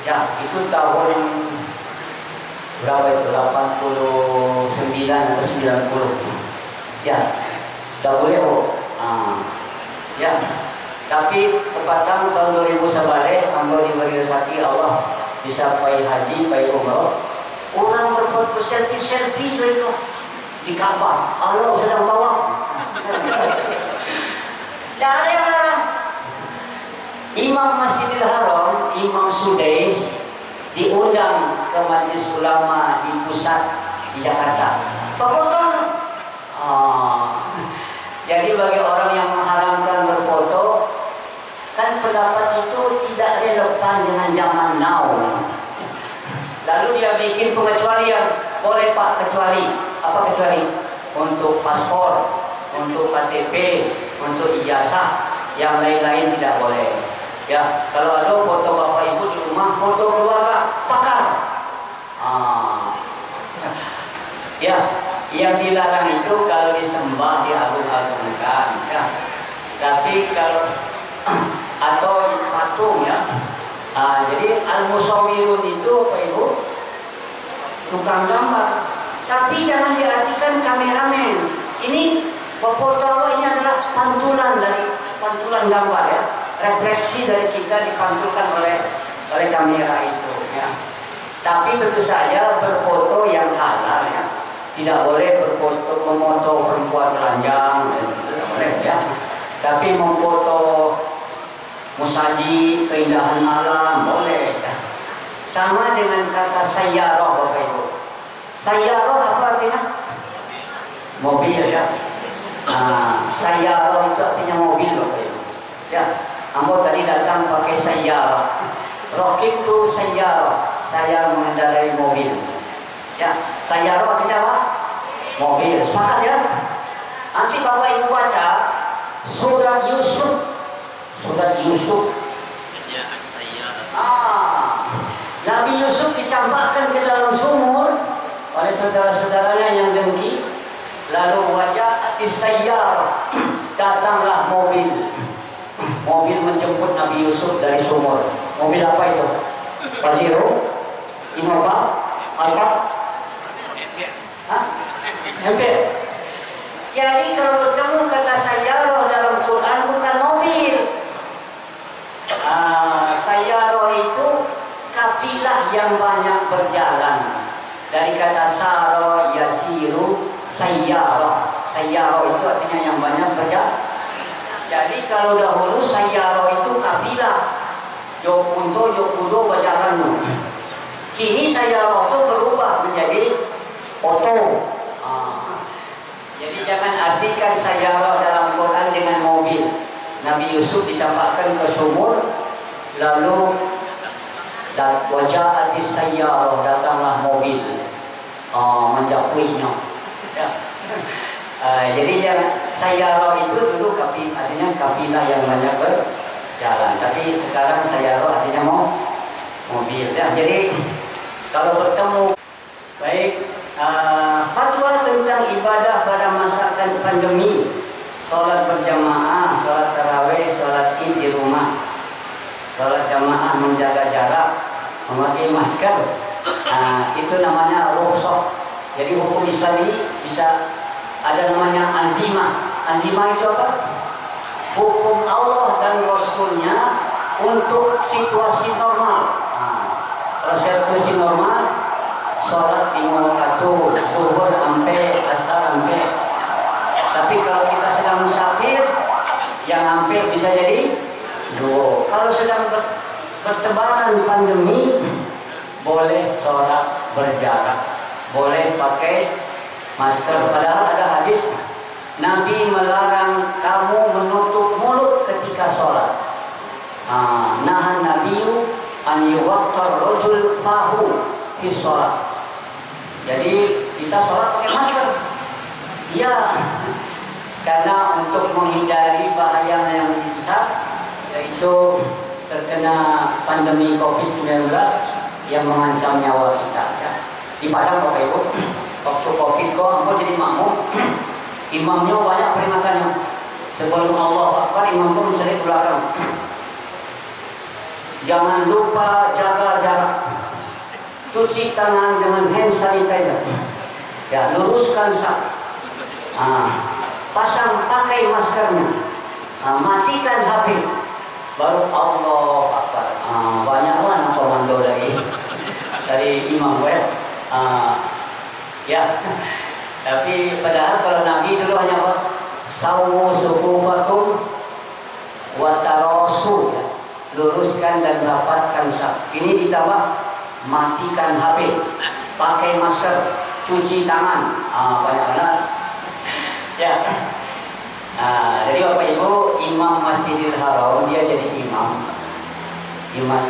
ya itu tahun berapa itu 89 atau 90. Ya, dah boleh ya. Tapi kepatang tahun 2000 sebalik, ambo diberi rezeki Allah bisa pergi haji, pergi umrah. Orang berbuat selfie itu di Ka'bah. Allah sedang bawa. Dari Imam Masjidil Haram, Imam Sudais diundang ke Majelis Ulama di pusat di Jakarta. Foto. Jadi bagi orang yang mengharamkan berfoto, kan pendapat itu tidak relevan dengan zaman now. Lalu dia bikin pengecualian, boleh Pak kecuali, apa kecuali? Untuk paspor, untuk KTP, untuk ijazah, yang lain-lain tidak boleh. Ya, kalau ada foto bapak ibu di rumah, foto keluarga, pakar. Ya, yang dilarang itu kalau disembah diagung-agungkan, ya. Tapi kalau atau patung ya. Jadi al-musawwirun itu Pak Ibu tukang gambar. Tapi jangan diartikan kameramen. Ini foto ini adalah pantulan gambar ya. Refleksi dari kita dipantulkan oleh kamera itu ya. Tapi tentu saja berfoto yang halal ya. Tidak boleh memoto perempuan telanjang, tidak boleh ya. Tapi memfoto musaji, keindahan alam boleh ya. Sama dengan kata sayyarah Bapak Ibu. Sayyarah apa artinya? Mobil ya. Sayyarah itu artinya mobil Bapak Ibu. Ya, ambo tadi datang pakai sayyarah. Rokib itu sayyarah. Saya mengendarai mobil. Ya, sayyarah artinya apa? Mobil. Sepakat ya? Nanti Bapak Ibu baca surat Yusuf. Nabi Yusuf dicampakkan ke dalam sumur oleh saudara-saudaranya yang dengki. Lalu wajah sayyarah, datanglah mobil menjemput Nabi Yusuf dari sumur. Mobil apa itu? Pajero, Innova, Alfa, Hampir. Jadi kalau bertemu kata sayyarah dalam Quran bukan mobil. Sayyarah itu kafilah yang banyak berjalan. Dari kata saro yasiru sayyarah. Sayyarah itu artinya yang banyak berjalan. Jadi kalau dahulu sayyarah itu kafilah. Jokunto, jokudo berjalan. Kini sayyarah itu berubah menjadi oto. Jadi jangan artikan sayyarah dalam Quran dengan mobil. Nabi Yusuf dicampakkan ke sumur, lalu wajah sayyarah, datanglah mobil menjapuinya. Ya. Jadi yang sayyarah itu dulu artinya kafilah yang banyak berjalan, tapi sekarang sayyarah artinya mobil. Ya. Jadi kalau bertemu baik fatwa tentang ibadah pada masa pandemi, sholat berjamaah, sholat tarawih, sholat id di rumah, sholat jamaah menjaga jarak, memakai masker, itu namanya rukhsah. Jadi hukum Islam ini bisa ada namanya azimah. Azimah itu apa? Hukum Allah dan Rasulnya untuk situasi normal. Kalau situasi normal, sholat 5 waktu, zuhur sampai asar sampai. Tapi kalau kita sedang musafir, yang hampir bisa jadi 2. Kalau sedang bertebaran pandemi, boleh sholat berjarak, boleh pakai masker. Padahal ada hadis, Nabi melarang kamu menutup mulut ketika sholat. Nahan Nabiyu an yuwattar rajul fahu fi sholat. Jadi kita sholat pakai masker. Ya, karena untuk menghindari bahaya yang lebih besar, yaitu terkena pandemi COVID-19 yang mengancam nyawa kita. Ya. Di Padang Bapak Ibu, waktu COVID kok aku jadi makmum, imamnya banyak peringatannya. Sebelum Allah Akbar, imam pun mencari belakang. Jangan lupa jaga jarak. Cuci tangan dengan hand sanitizer. Ya, luruskan sak. Pasang pakai maskernya. Matikan HP. Baru Allah Akbar. Banyaklah komando dari imam gue. Ya. Tapi padahal kalau Nabi dulu hanya apa? Sawu sufufakum wa tarasu. Luruskan dan rapatkan sak. Ini ditambah matikan HP, pakai masker, cuci tangan. Banyak-banyak. Ya. Jadi Bapak Ibu, Imam Masjidil Haram dia jadi imam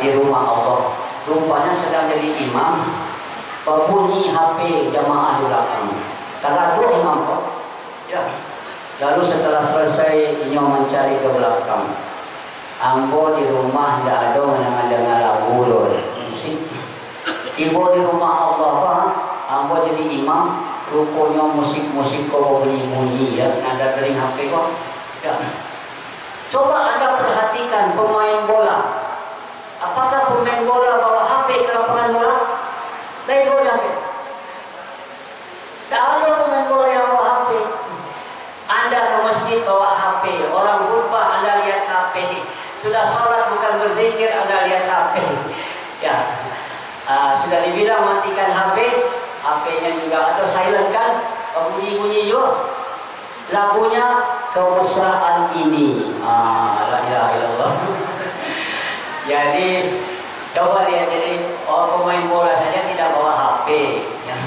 di rumah Allah. Rupanya sedang jadi imam, berbunyi HP jamaah di belakang. Kalau dua imam kok. Ya. Lalu setelah selesai Imam mencari ke belakang. Ambo di rumah tidak ada mendengar lagu loh, musik. Ibu di rumah Allah Pak, ambo jadi imam, rupanya musik-musik kau bunyi-bunyi ya, nada dari HP kok. Ya. Coba Anda perhatikan pemain bola. Apakah pemain bola bawa HP ke lapangan bola? Baik bola HP. Tak ada pemain bola yang bawa HP. Anda ke masjid bawa HP, orang khutbah Anda lihat HP. Sudah sholat bukan berzikir Anda lihat HP. Ya. Sudah dibilang matikan HP, HP-nya juga atau silent kan, bunyi-bunyi juga. Lagunya kemesraan ini. La ilaha illallah. Jadi coba lihat, jadi pemain bola saja tidak bawa HP. Ya.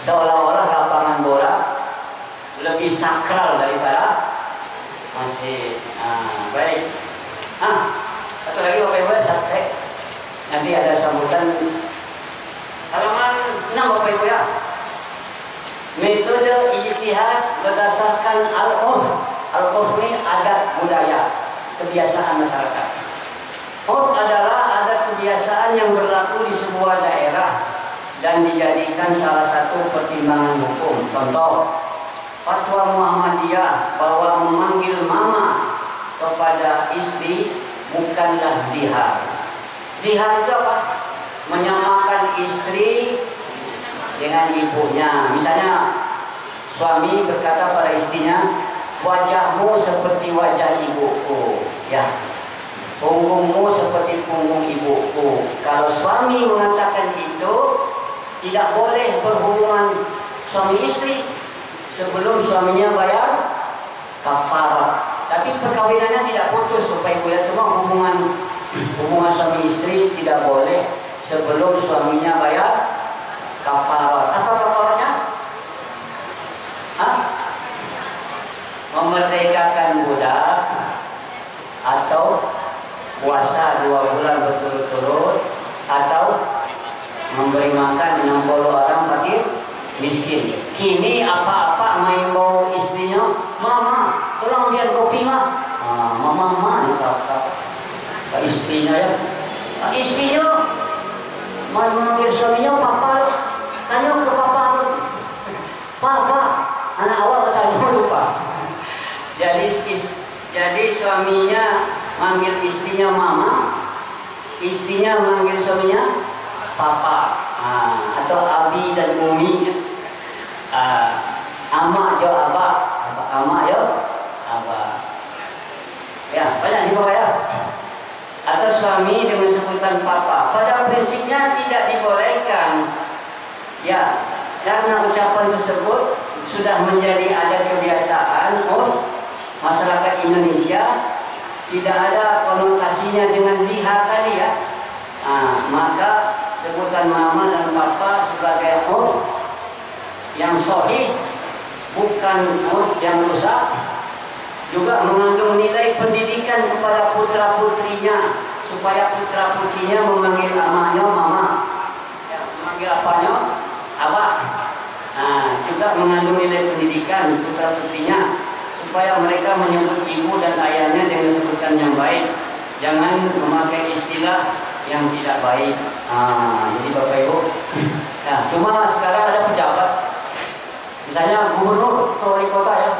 Seolah-olah lapangan bola lebih sakral daripada masjid. Baik. Satu lagi Bapak Ibu, nanti ada sambutan. Halaman 6 Bapak Ibu ya. Metode ijtihad berdasarkan al-urf. Al-urf ini adat budaya, kebiasaan masyarakat. Urf adalah adat kebiasaan yang berlaku di sebuah daerah dan dijadikan salah satu pertimbangan hukum. Contoh, fatwa Muhammadiyah bahwa memanggil mama kepada istri bukanlah zihar. Zihar itu apa? Menyamakan istri dengan ibunya. Misalnya suami berkata pada istrinya, wajahmu seperti wajah ibuku, ya, punggungmu seperti punggung ibuku. Kalau suami mengatakan itu, tidak boleh berhubungan suami istri sebelum suaminya bayar kafarah. Tapi perkawinannya tidak putus Bapak Ibu ya, cuma hubungan suami istri tidak boleh sebelum suaminya bayar kafarah. Apa kafarahnya? Memerdekakan budak atau puasa 2 bulan berturut-turut, atau memberi makan 60 orang fakir miskin. Kini apa-apa main bawa istrinya, mama tolong biar kopi mah. Mama kata istrinya ya. Istrinya memanggil suaminya papa. Tanya ke papa. Papa, anak awal tanya lupa. Jadi suaminya manggil istrinya mama, istrinya manggil suaminya papa, atau abi dan umi, ama jo abah, ama jo abah. Ya, banyak di bawah ya. Atau suami dengan sebutan papa. Pada prinsipnya tidak dibolehkan. Ya, karena ucapan tersebut sudah menjadi adat kebiasaan masyarakat Indonesia, tidak ada konotasinya dengan zihar tadi ya. Maka sebutan mama dan papa sebagai yang sahih, bukan yang rusak, juga mengandung nilai pendidikan kepada putra putrinya, supaya putra putrinya memanggil amanya mama, ya, memanggil apanya abah. Juga mengandung nilai pendidikan putra putrinya, supaya mereka menyebut ibu dan ayahnya dengan sebutan yang baik, jangan memakai istilah yang tidak baik. Jadi Bapak Ibu, nah, cuma sekarang ada pejabat, misalnya gubernur atau wali kota ya,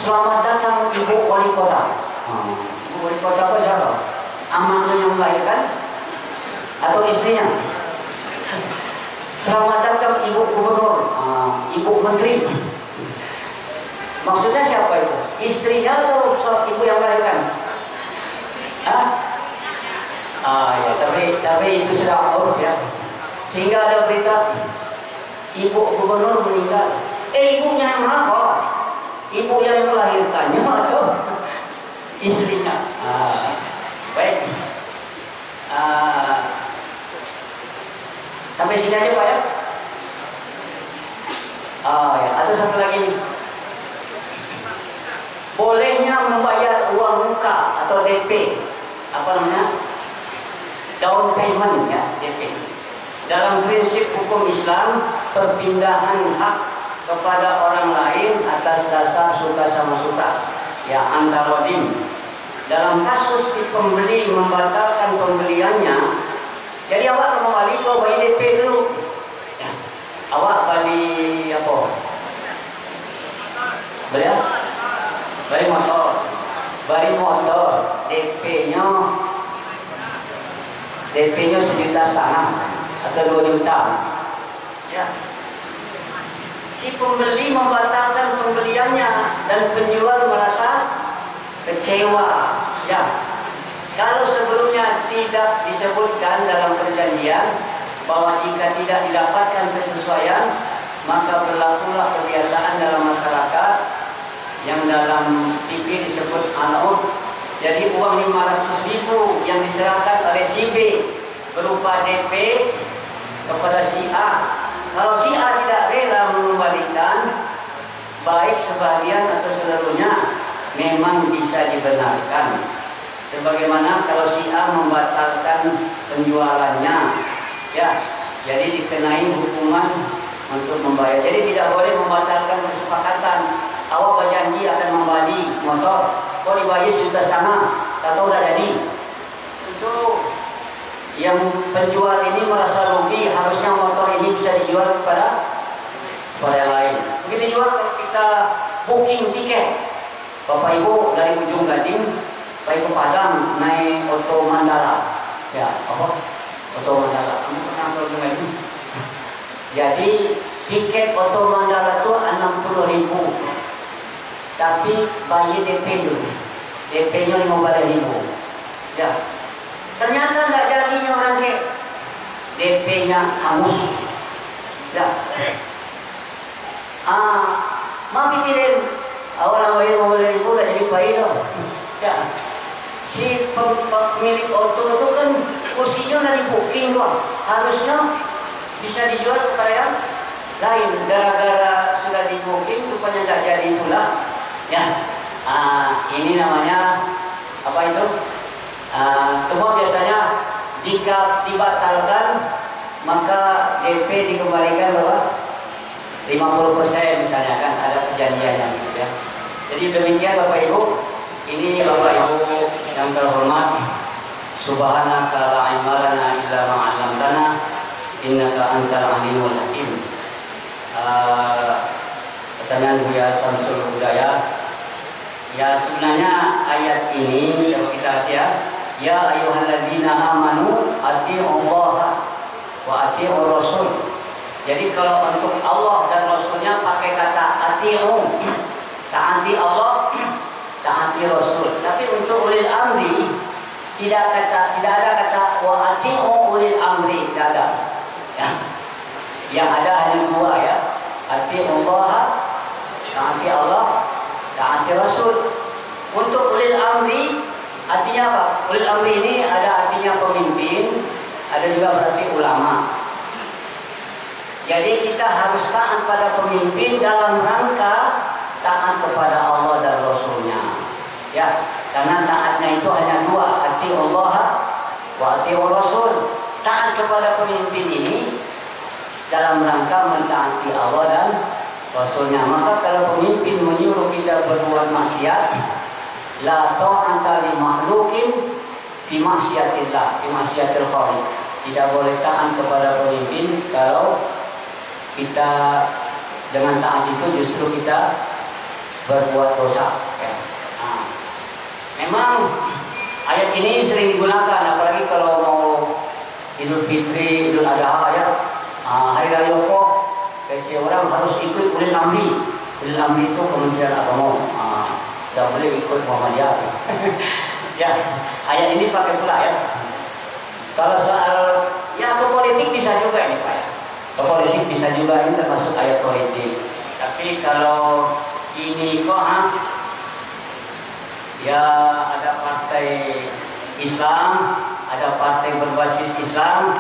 selamat datang Ibu Wali Kota. Ibu Wali Kota apa siapa? Amannya yang melahirkan atau istrinya? Selamat datang Ibu Gubernur, Ibu Menteri. Maksudnya siapa itu? Istrinya atau ibu yang melahirkan? Ya, tapi itu sudah uruf ya. Sehingga ada berita Ibu Gubernur meninggal. Ibunya yang apa? Ibu yang melahirkannya atau istrinya? Baik. Sampai sini aja Pak ya. Ya, ada satu lagi nih. Bolehnya membayar uang muka atau DP, apa namanya? Down payment ya, DP. Dalam prinsip hukum Islam, perpindahan hak kepada orang lain atas dasar suka sama suka, ya, antarodim. Dalam kasus si pembeli membatalkan pembeliannya, jadi awak mau balik kau bayar DP dulu. Ya. Awak beli apa? Beli apa? Beli motor. Beli motor. DP-nya 1,5 juta atau 2 juta. Ya. Si pembeli membatalkan pembeliannya dan penjual merasa kecewa. Ya. Kalau sebelumnya tidak disebutkan dalam perjanjian bahwa jika tidak didapatkan kesesuaian, maka berlakulah kebiasaan dalam masyarakat yang dalam TV disebut al-ud. Jadi uang 500.000 yang diserahkan oleh si B berupa DP kepada si A. Kalau si A tidak rela mengembalikan, baik sebagian atau seluruhnya, memang bisa dibenarkan. Sebagaimana kalau si A membatalkan penjualannya, ya, jadi dikenai hukuman untuk membayar. Jadi tidak boleh membatalkan kesepakatan. Awak berjanji akan membeli motor, kau dibayar 1,5 juta, atau udah jadi. Itu yang penjual ini merasa rugi, harusnya motor ini bisa dijual kepada yang lain. Begitu juga kalau kita booking tiket, Bapak Ibu dari ujung Gading, Pak Ibu Padang naik Oto Mandala, ya, apa? Oto Mandala, kamu pernah ke ujung Gading? Jadi tiket Oto Mandala itu 60.000, tapi bayar DP dulu, DP-nya 15.000, ya. Ternyata nggak jadinya orang ke DP-nya hangus, ya. Maaf pikirin, orang bayar 15.000 nggak jadi bayar loh, ya. Si pemilik auto itu kan kursinya udah di booking loh, harusnya bisa dijual kepada yang lain. Gara-gara sudah di booking, rupanya nggak jadi pula. Ya, ini namanya Apa itu? Semua biasanya jika dibatalkan maka DP dikembalikan berapa? 50% misalnya, kan ada perjanjiannya gitu ya. Jadi demikian Bapak Ibu. Ini Bapak Ibu yang terhormat, subhanaka la ilma lana illa ma 'allamtana innaka antal alimul hakim. Pesanan Buya Samsul Hudayat. Ya, sebenarnya ayat ini kalau kita lihat ya ayyuhalladzina amanu atiiullaha wa atiiur rasul. Jadi kalau untuk Allah dan Rasulnya pakai kata atiiu, taati Allah, taati Rasul. Tapi untuk ulil amri tidak ada kata wa atiiu ulil amri, tidak ada. Ya. Yang ada hanya dua ya, atiiullaha, taati Allah, taati Rasul. Untuk ulil amri artinya apa? Ulil amri ini ada artinya pemimpin, ada juga berarti ulama. Jadi kita harus taat pada pemimpin dalam rangka taat kepada Allah dan Rasulnya. Ya, karena taatnya itu hanya dua, atiullah wa atiur Rasul. Taat kepada pemimpin ini dalam rangka mentaati Allah dan Rasulnya. Maka kalau pemimpin menyuruh kita berbuat maksiat, la ta'ata li makhluqin fi maksiatillah, fi maksiatil khaliq. Tidak boleh taat kepada pemimpin kalau kita dengan taat itu justru kita berbuat dosa. Ya. Nah, memang ayat ini sering digunakan, apalagi kalau mau Idul Fitri, Idul Adha ya, hari raya pokok, kecil orang harus ikut ulil amri. Ulil amri itu Kementerian Agama, tidak boleh ikut Muhammadiyah. Ya, ayat ini pakai pula ya. Kalau soal ya politik bisa juga ini Pak ya. Politik bisa juga, ini termasuk ayat politik. Tapi kalau ini kok ya ada partai Islam, ada partai berbasis Islam,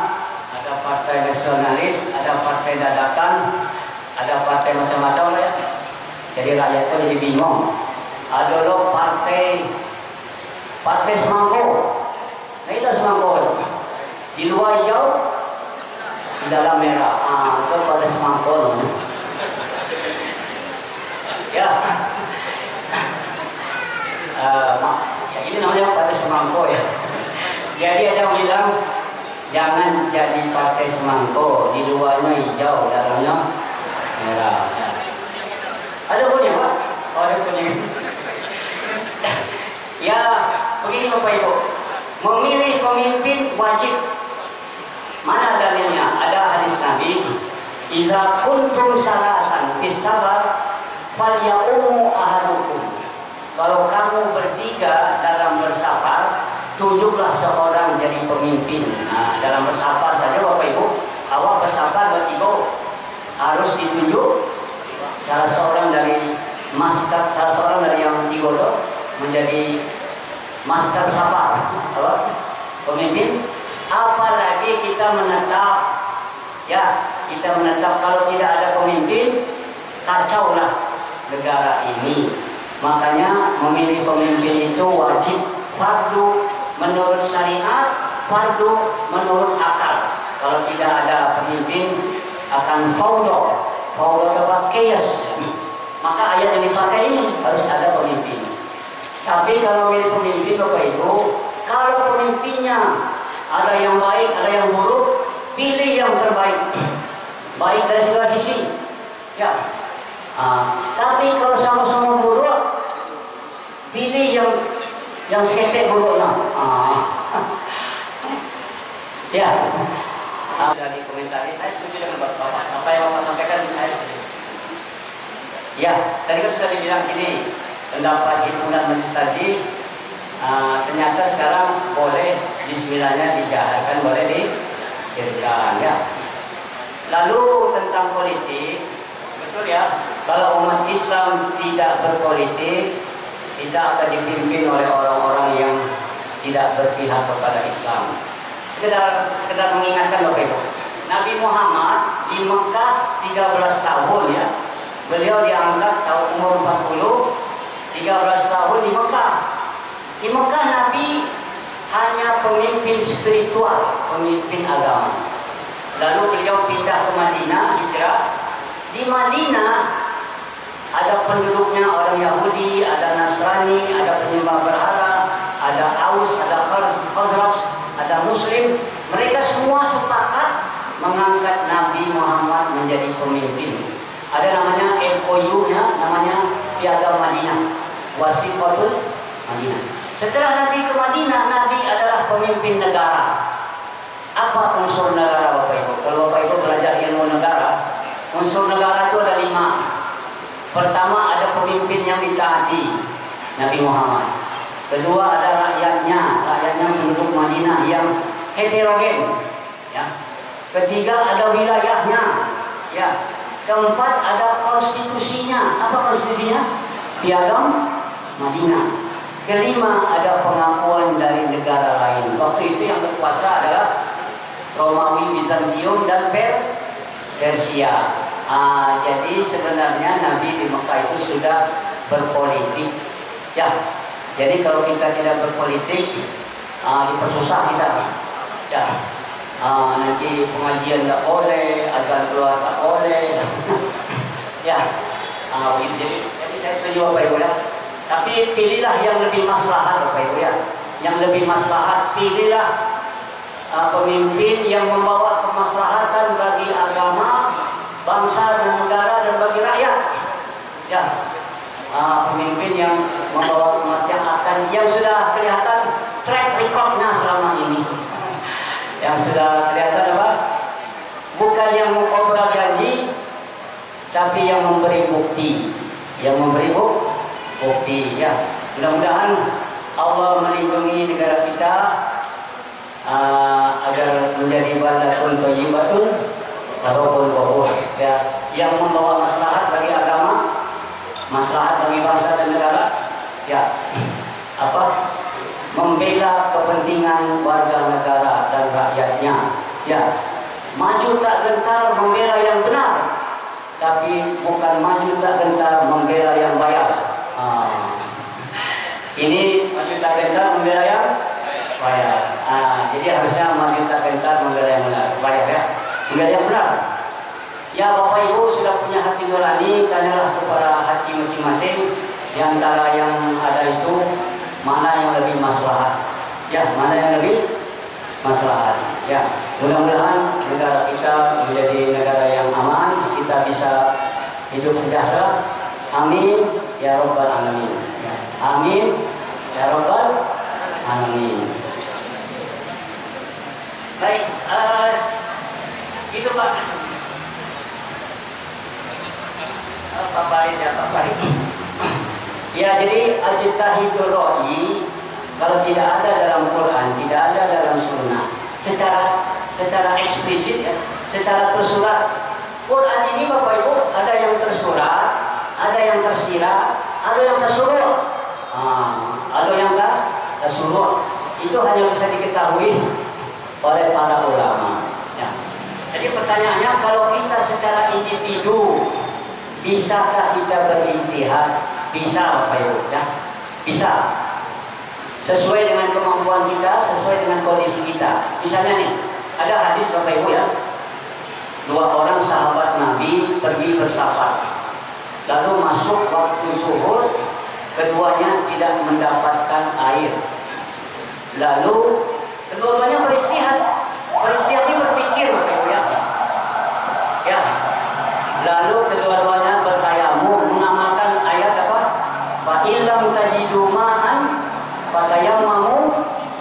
ada partai nasionalis, ada partai dadakan, ada partai macam-macam ya. Jadi rakyat itu jadi bingung. Ada loh partai semangko. Nah itu semangko. Di luar hijau, di dalam merah. Itu pada semangko. Ya. Ini namanya partai semangko ya. Jadi ada yang bilang jangan jadi partai semangko, di luarnya hijau, dalamnya merah. Ada punya Pak? Oh, ada punya. Ya, begini Bapak Ibu. Memilih pemimpin wajib. Mana dalilnya? Ada hadis Nabi, "Iza kuntum salasan fis safar falyaumu ahadukum." Kalau kamu bertiga dalam bersafar, tunjuklah seorang jadi pemimpin. Nah, dalam bersafar saja Bapak Ibu, awak bersafar bertiga harus ditunjuk salah seorang dari yang digodok menjadi master safar, apa? Pemimpin. Apalagi kita menetap, ya kita menetap kalau tidak ada pemimpin, kacaulah negara ini. Makanya memilih pemimpin itu wajib, fardu menurut syariat, fardu menurut akal. Kalau tidak ada pemimpin akan faudo dapat chaos. Maka ayat yang dipakai ini harus ada pemimpin. Tapi kalau milih pemimpin Bapak Ibu, kalau pemimpinnya ada yang baik, ada yang buruk, pilih yang terbaik. Baik dari segala sisi. Ya. Tapi kalau sama-sama buruk, pilih yang seketek buruknya. Ya. Dari komentar ini saya setuju dengan Bapak. Apa yang Bapak sampaikan saya setuju. Ya, tadi kan sudah dibilang sini pendapat himpunan majelis tadi. Ternyata sekarang boleh bismillahnya dijaharkan, boleh dikerjakan ya. Lalu tentang politik, betul ya, kalau umat Islam tidak berpolitik, tidak akan dipimpin oleh orang-orang yang tidak berpihak kepada Islam. Sekedar mengingatkan Bapak Ibu, Nabi Muhammad di Mekah 13 tahun ya. Beliau diangkat tahun umur 40, 13 tahun di Mekah. Di Mekah Nabi hanya pemimpin spiritual, pemimpin agama. Lalu beliau pindah ke Madinah, hijrah. Di Madinah ada penduduknya orang Yahudi, ada Nasrani, ada penyembah berhala, ada Aus, ada Khazraj, ada Muslim. Mereka semua sepakat mengangkat Nabi Muhammad menjadi pemimpin. Ada namanya MOU-nya, namanya Piagam Madinah, Wasiqatul Madinah. Setelah Nabi ke Madinah, Nabi adalah pemimpin negara. Apa unsur negara, Bapak Ibu? Kalau Bapak Ibu belajar ilmu negara, unsur negara itu ada 5. Pertama, ada pemimpin yang ditaati, Nabi Muhammad. Kedua, ada rakyatnya penduduk Madinah yang heterogen. Ya. Ketiga, ada wilayahnya. Ya. Keempat, ada konstitusinya. Apa konstitusinya? Piagam Madinah. Kelima, ada pengakuan dari negara lain. Waktu itu yang berkuasa adalah Romawi, Bizantium, dan Persia. Jadi sebenarnya Nabi di Mekah itu sudah berpolitik. Ya, jadi kalau kita tidak berpolitik, dipersusah kita. Ya, nanti pengajian tak boleh, azan keluar tak boleh. Ya, jadi saya setuju Bapak Ibu ya. Tapi pilihlah yang lebih maslahat Bapak Ibu ya. Yang lebih maslahat, pilihlah pemimpin yang membawa kemaslahatan bagi agama, bangsa dan negara dan bagi rakyat. Ya, pemimpin yang membawa kemaslahatan yang sudah kelihatan track recordnya selama ini. Yang sudah kelihatan apa? Bukan yang mengobrol janji, tapi yang memberi bukti. Yang memberi bukti. Ya, mudah-mudahan Allah melindungi negara kita agar menjadi baldatun thayyibatun warabul ghafur. Ya, yang membawa maslahat bagi agama, maslahat bagi bangsa dan negara. Ya, membela kepentingan warga negara dan rakyatnya. Ya, maju tak gentar membela yang benar, tapi bukan maju tak gentar membela yang bayar. Ini maju tak gentar membela yang bayar. Jadi harusnya maju tak gentar membela yang benar, bayar ya, membela yang benar. Ya, Bapak Ibu sudah punya hati nurani, tanyalah kepada hati masing-masing. Di antara yang ada itu mana yang lebih maslahat? Ya, mana yang lebih maslahat? Ya, mudah-mudahan negara kita menjadi negara yang aman, kita bisa hidup sejahtera. Amin ya Rabbal Alamin. Ya. Amin ya Rabbal Alamin. Baik, itu Pak. Pak Farid ya, Pak Farid. Ya, jadi ajtahidul ra'i kalau tidak ada dalam Quran, tidak ada dalam Sunnah, secara eksplisit ya, secara tersurat. Quran ini Bapak Ibu ada yang tersurat, ada yang tersirat, ada yang tersuruh, ada yang tak tersuruh. Itu hanya bisa diketahui oleh para ulama. Ya. Jadi pertanyaannya, kalau kita secara individu, bisakah kita berijtihad? Bisa Bapak Ibu ya, bisa. Sesuai dengan kemampuan kita, sesuai dengan kondisi kita. Misalnya nih, ada hadis Bapak Ibu ya, 2 orang sahabat Nabi pergi bersafar. Lalu masuk waktu zuhur, keduanya tidak mendapatkan air. Lalu kedua-duanya beristihad. Beristihad ini berpikir Bapak Ibu ya. Ya. Lalu kedua-duanya bertayamum, mengamalkan ayat apa? Fa illam tajidu ma'an fatayammamu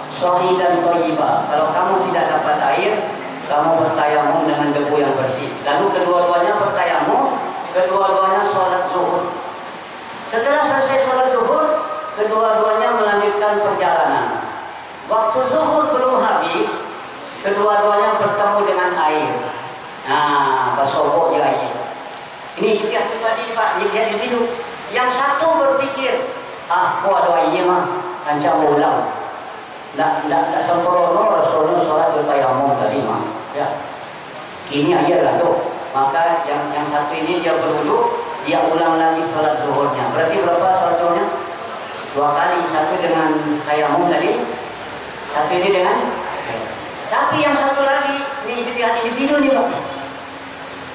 shahidan thayyiba. Kalau kamu tidak dapat air, kamu bertayamum dengan debu yang bersih. Lalu kedua-duanya bertayamum, kedua-duanya sholat zuhur. Setelah selesai sholat zuhur, kedua-duanya melanjutkan perjalanan. Waktu zuhur belum habis, kedua-duanya bertemu dengan air. Basobo ya air. Ini ijtihad pribadi Pak, ijtihad individu. Yang satu berpikir, kok ada air mah, kancang ulang. Tidak sempurna Rasulullah sholat bertayamum tadi mah. Ya, ini air lah tuh. Maka yang satu ini dia berwudu, dia ulang lagi sholat zuhurnya. Berarti berapa sholat zuhurnya? dua kali, satu dengan tayamum tadi, satu ini dengan. Tapi yang satu lagi ini ijtihad individu nih Pak.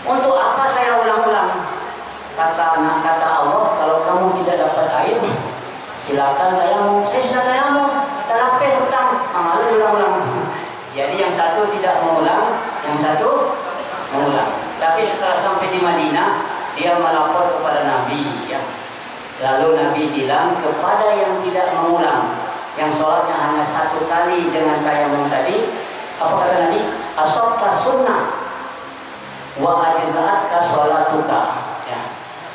Untuk apa saya ulang-ulang? Kata Allah, kalau kamu tidak dapat air, silakan tayamum. Saya sudah tayamum, terapin utang, lalu ulang-ulang. Jadi yang satu tidak mengulang, yang satu mengulang. Tapi setelah sampai di Madinah, dia melapor kepada Nabi, ya. Lalu Nabi bilang kepada yang tidak mengulang, yang sholatnya hanya satu kali dengan tayamum tadi, apa kata Nabi? Asabta sunnah wa ajza'atka sholatuka. Ya.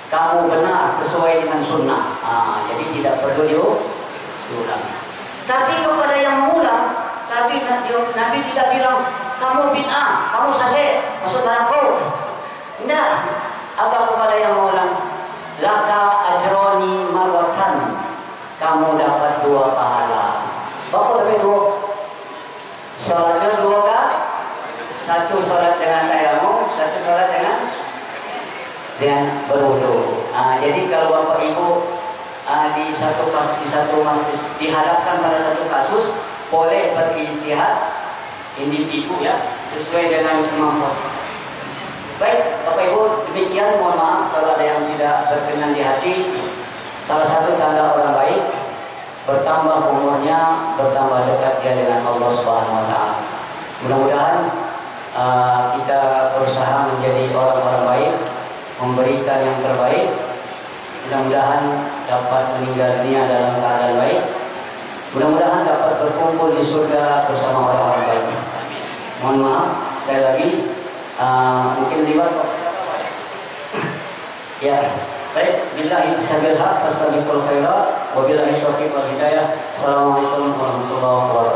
Kamu benar sesuai dengan sunnah. Jadi tidak perlu diulang. Tapi kepada yang mengulang, Nabi tidak bilang kamu bid'ah, kamu sasih, masuk neraka. Tidak. Apa kepada yang mengulang? Laka ajroni marwatan, kamu dapat 2 pahala. Bapak dapat 2. Sholatnya 2 kali. Satu sholat dengan tayamum, satu sholat dengan berwudu. Jadi kalau Bapak Ibu di satu masjid dihadapkan pada satu kasus, boleh berijtihad individu ya, sesuai dengan kemampuan. Baik, Bapak Ibu, demikian. Mohon maaf kalau ada yang tidak berkenan di hati. Salah satu tanda orang baik, bertambah umurnya, bertambah dekat dia dengan Allah Subhanahu Wa Taala. Mudah-mudahan kita berusaha menjadi orang-orang baik, memberikan yang terbaik. Mudah-mudahan dapat meninggal dunia dalam keadaan baik. Mudah-mudahan dapat berkumpul di surga bersama orang-orang baik. Mohon maaf sekali lagi. Mungkin libat ya. Baik, billahi taufiq wal hidayah. Wabillahi taufiq wal hidayah. Assalamualaikum warahmatullahi wabarakatuh.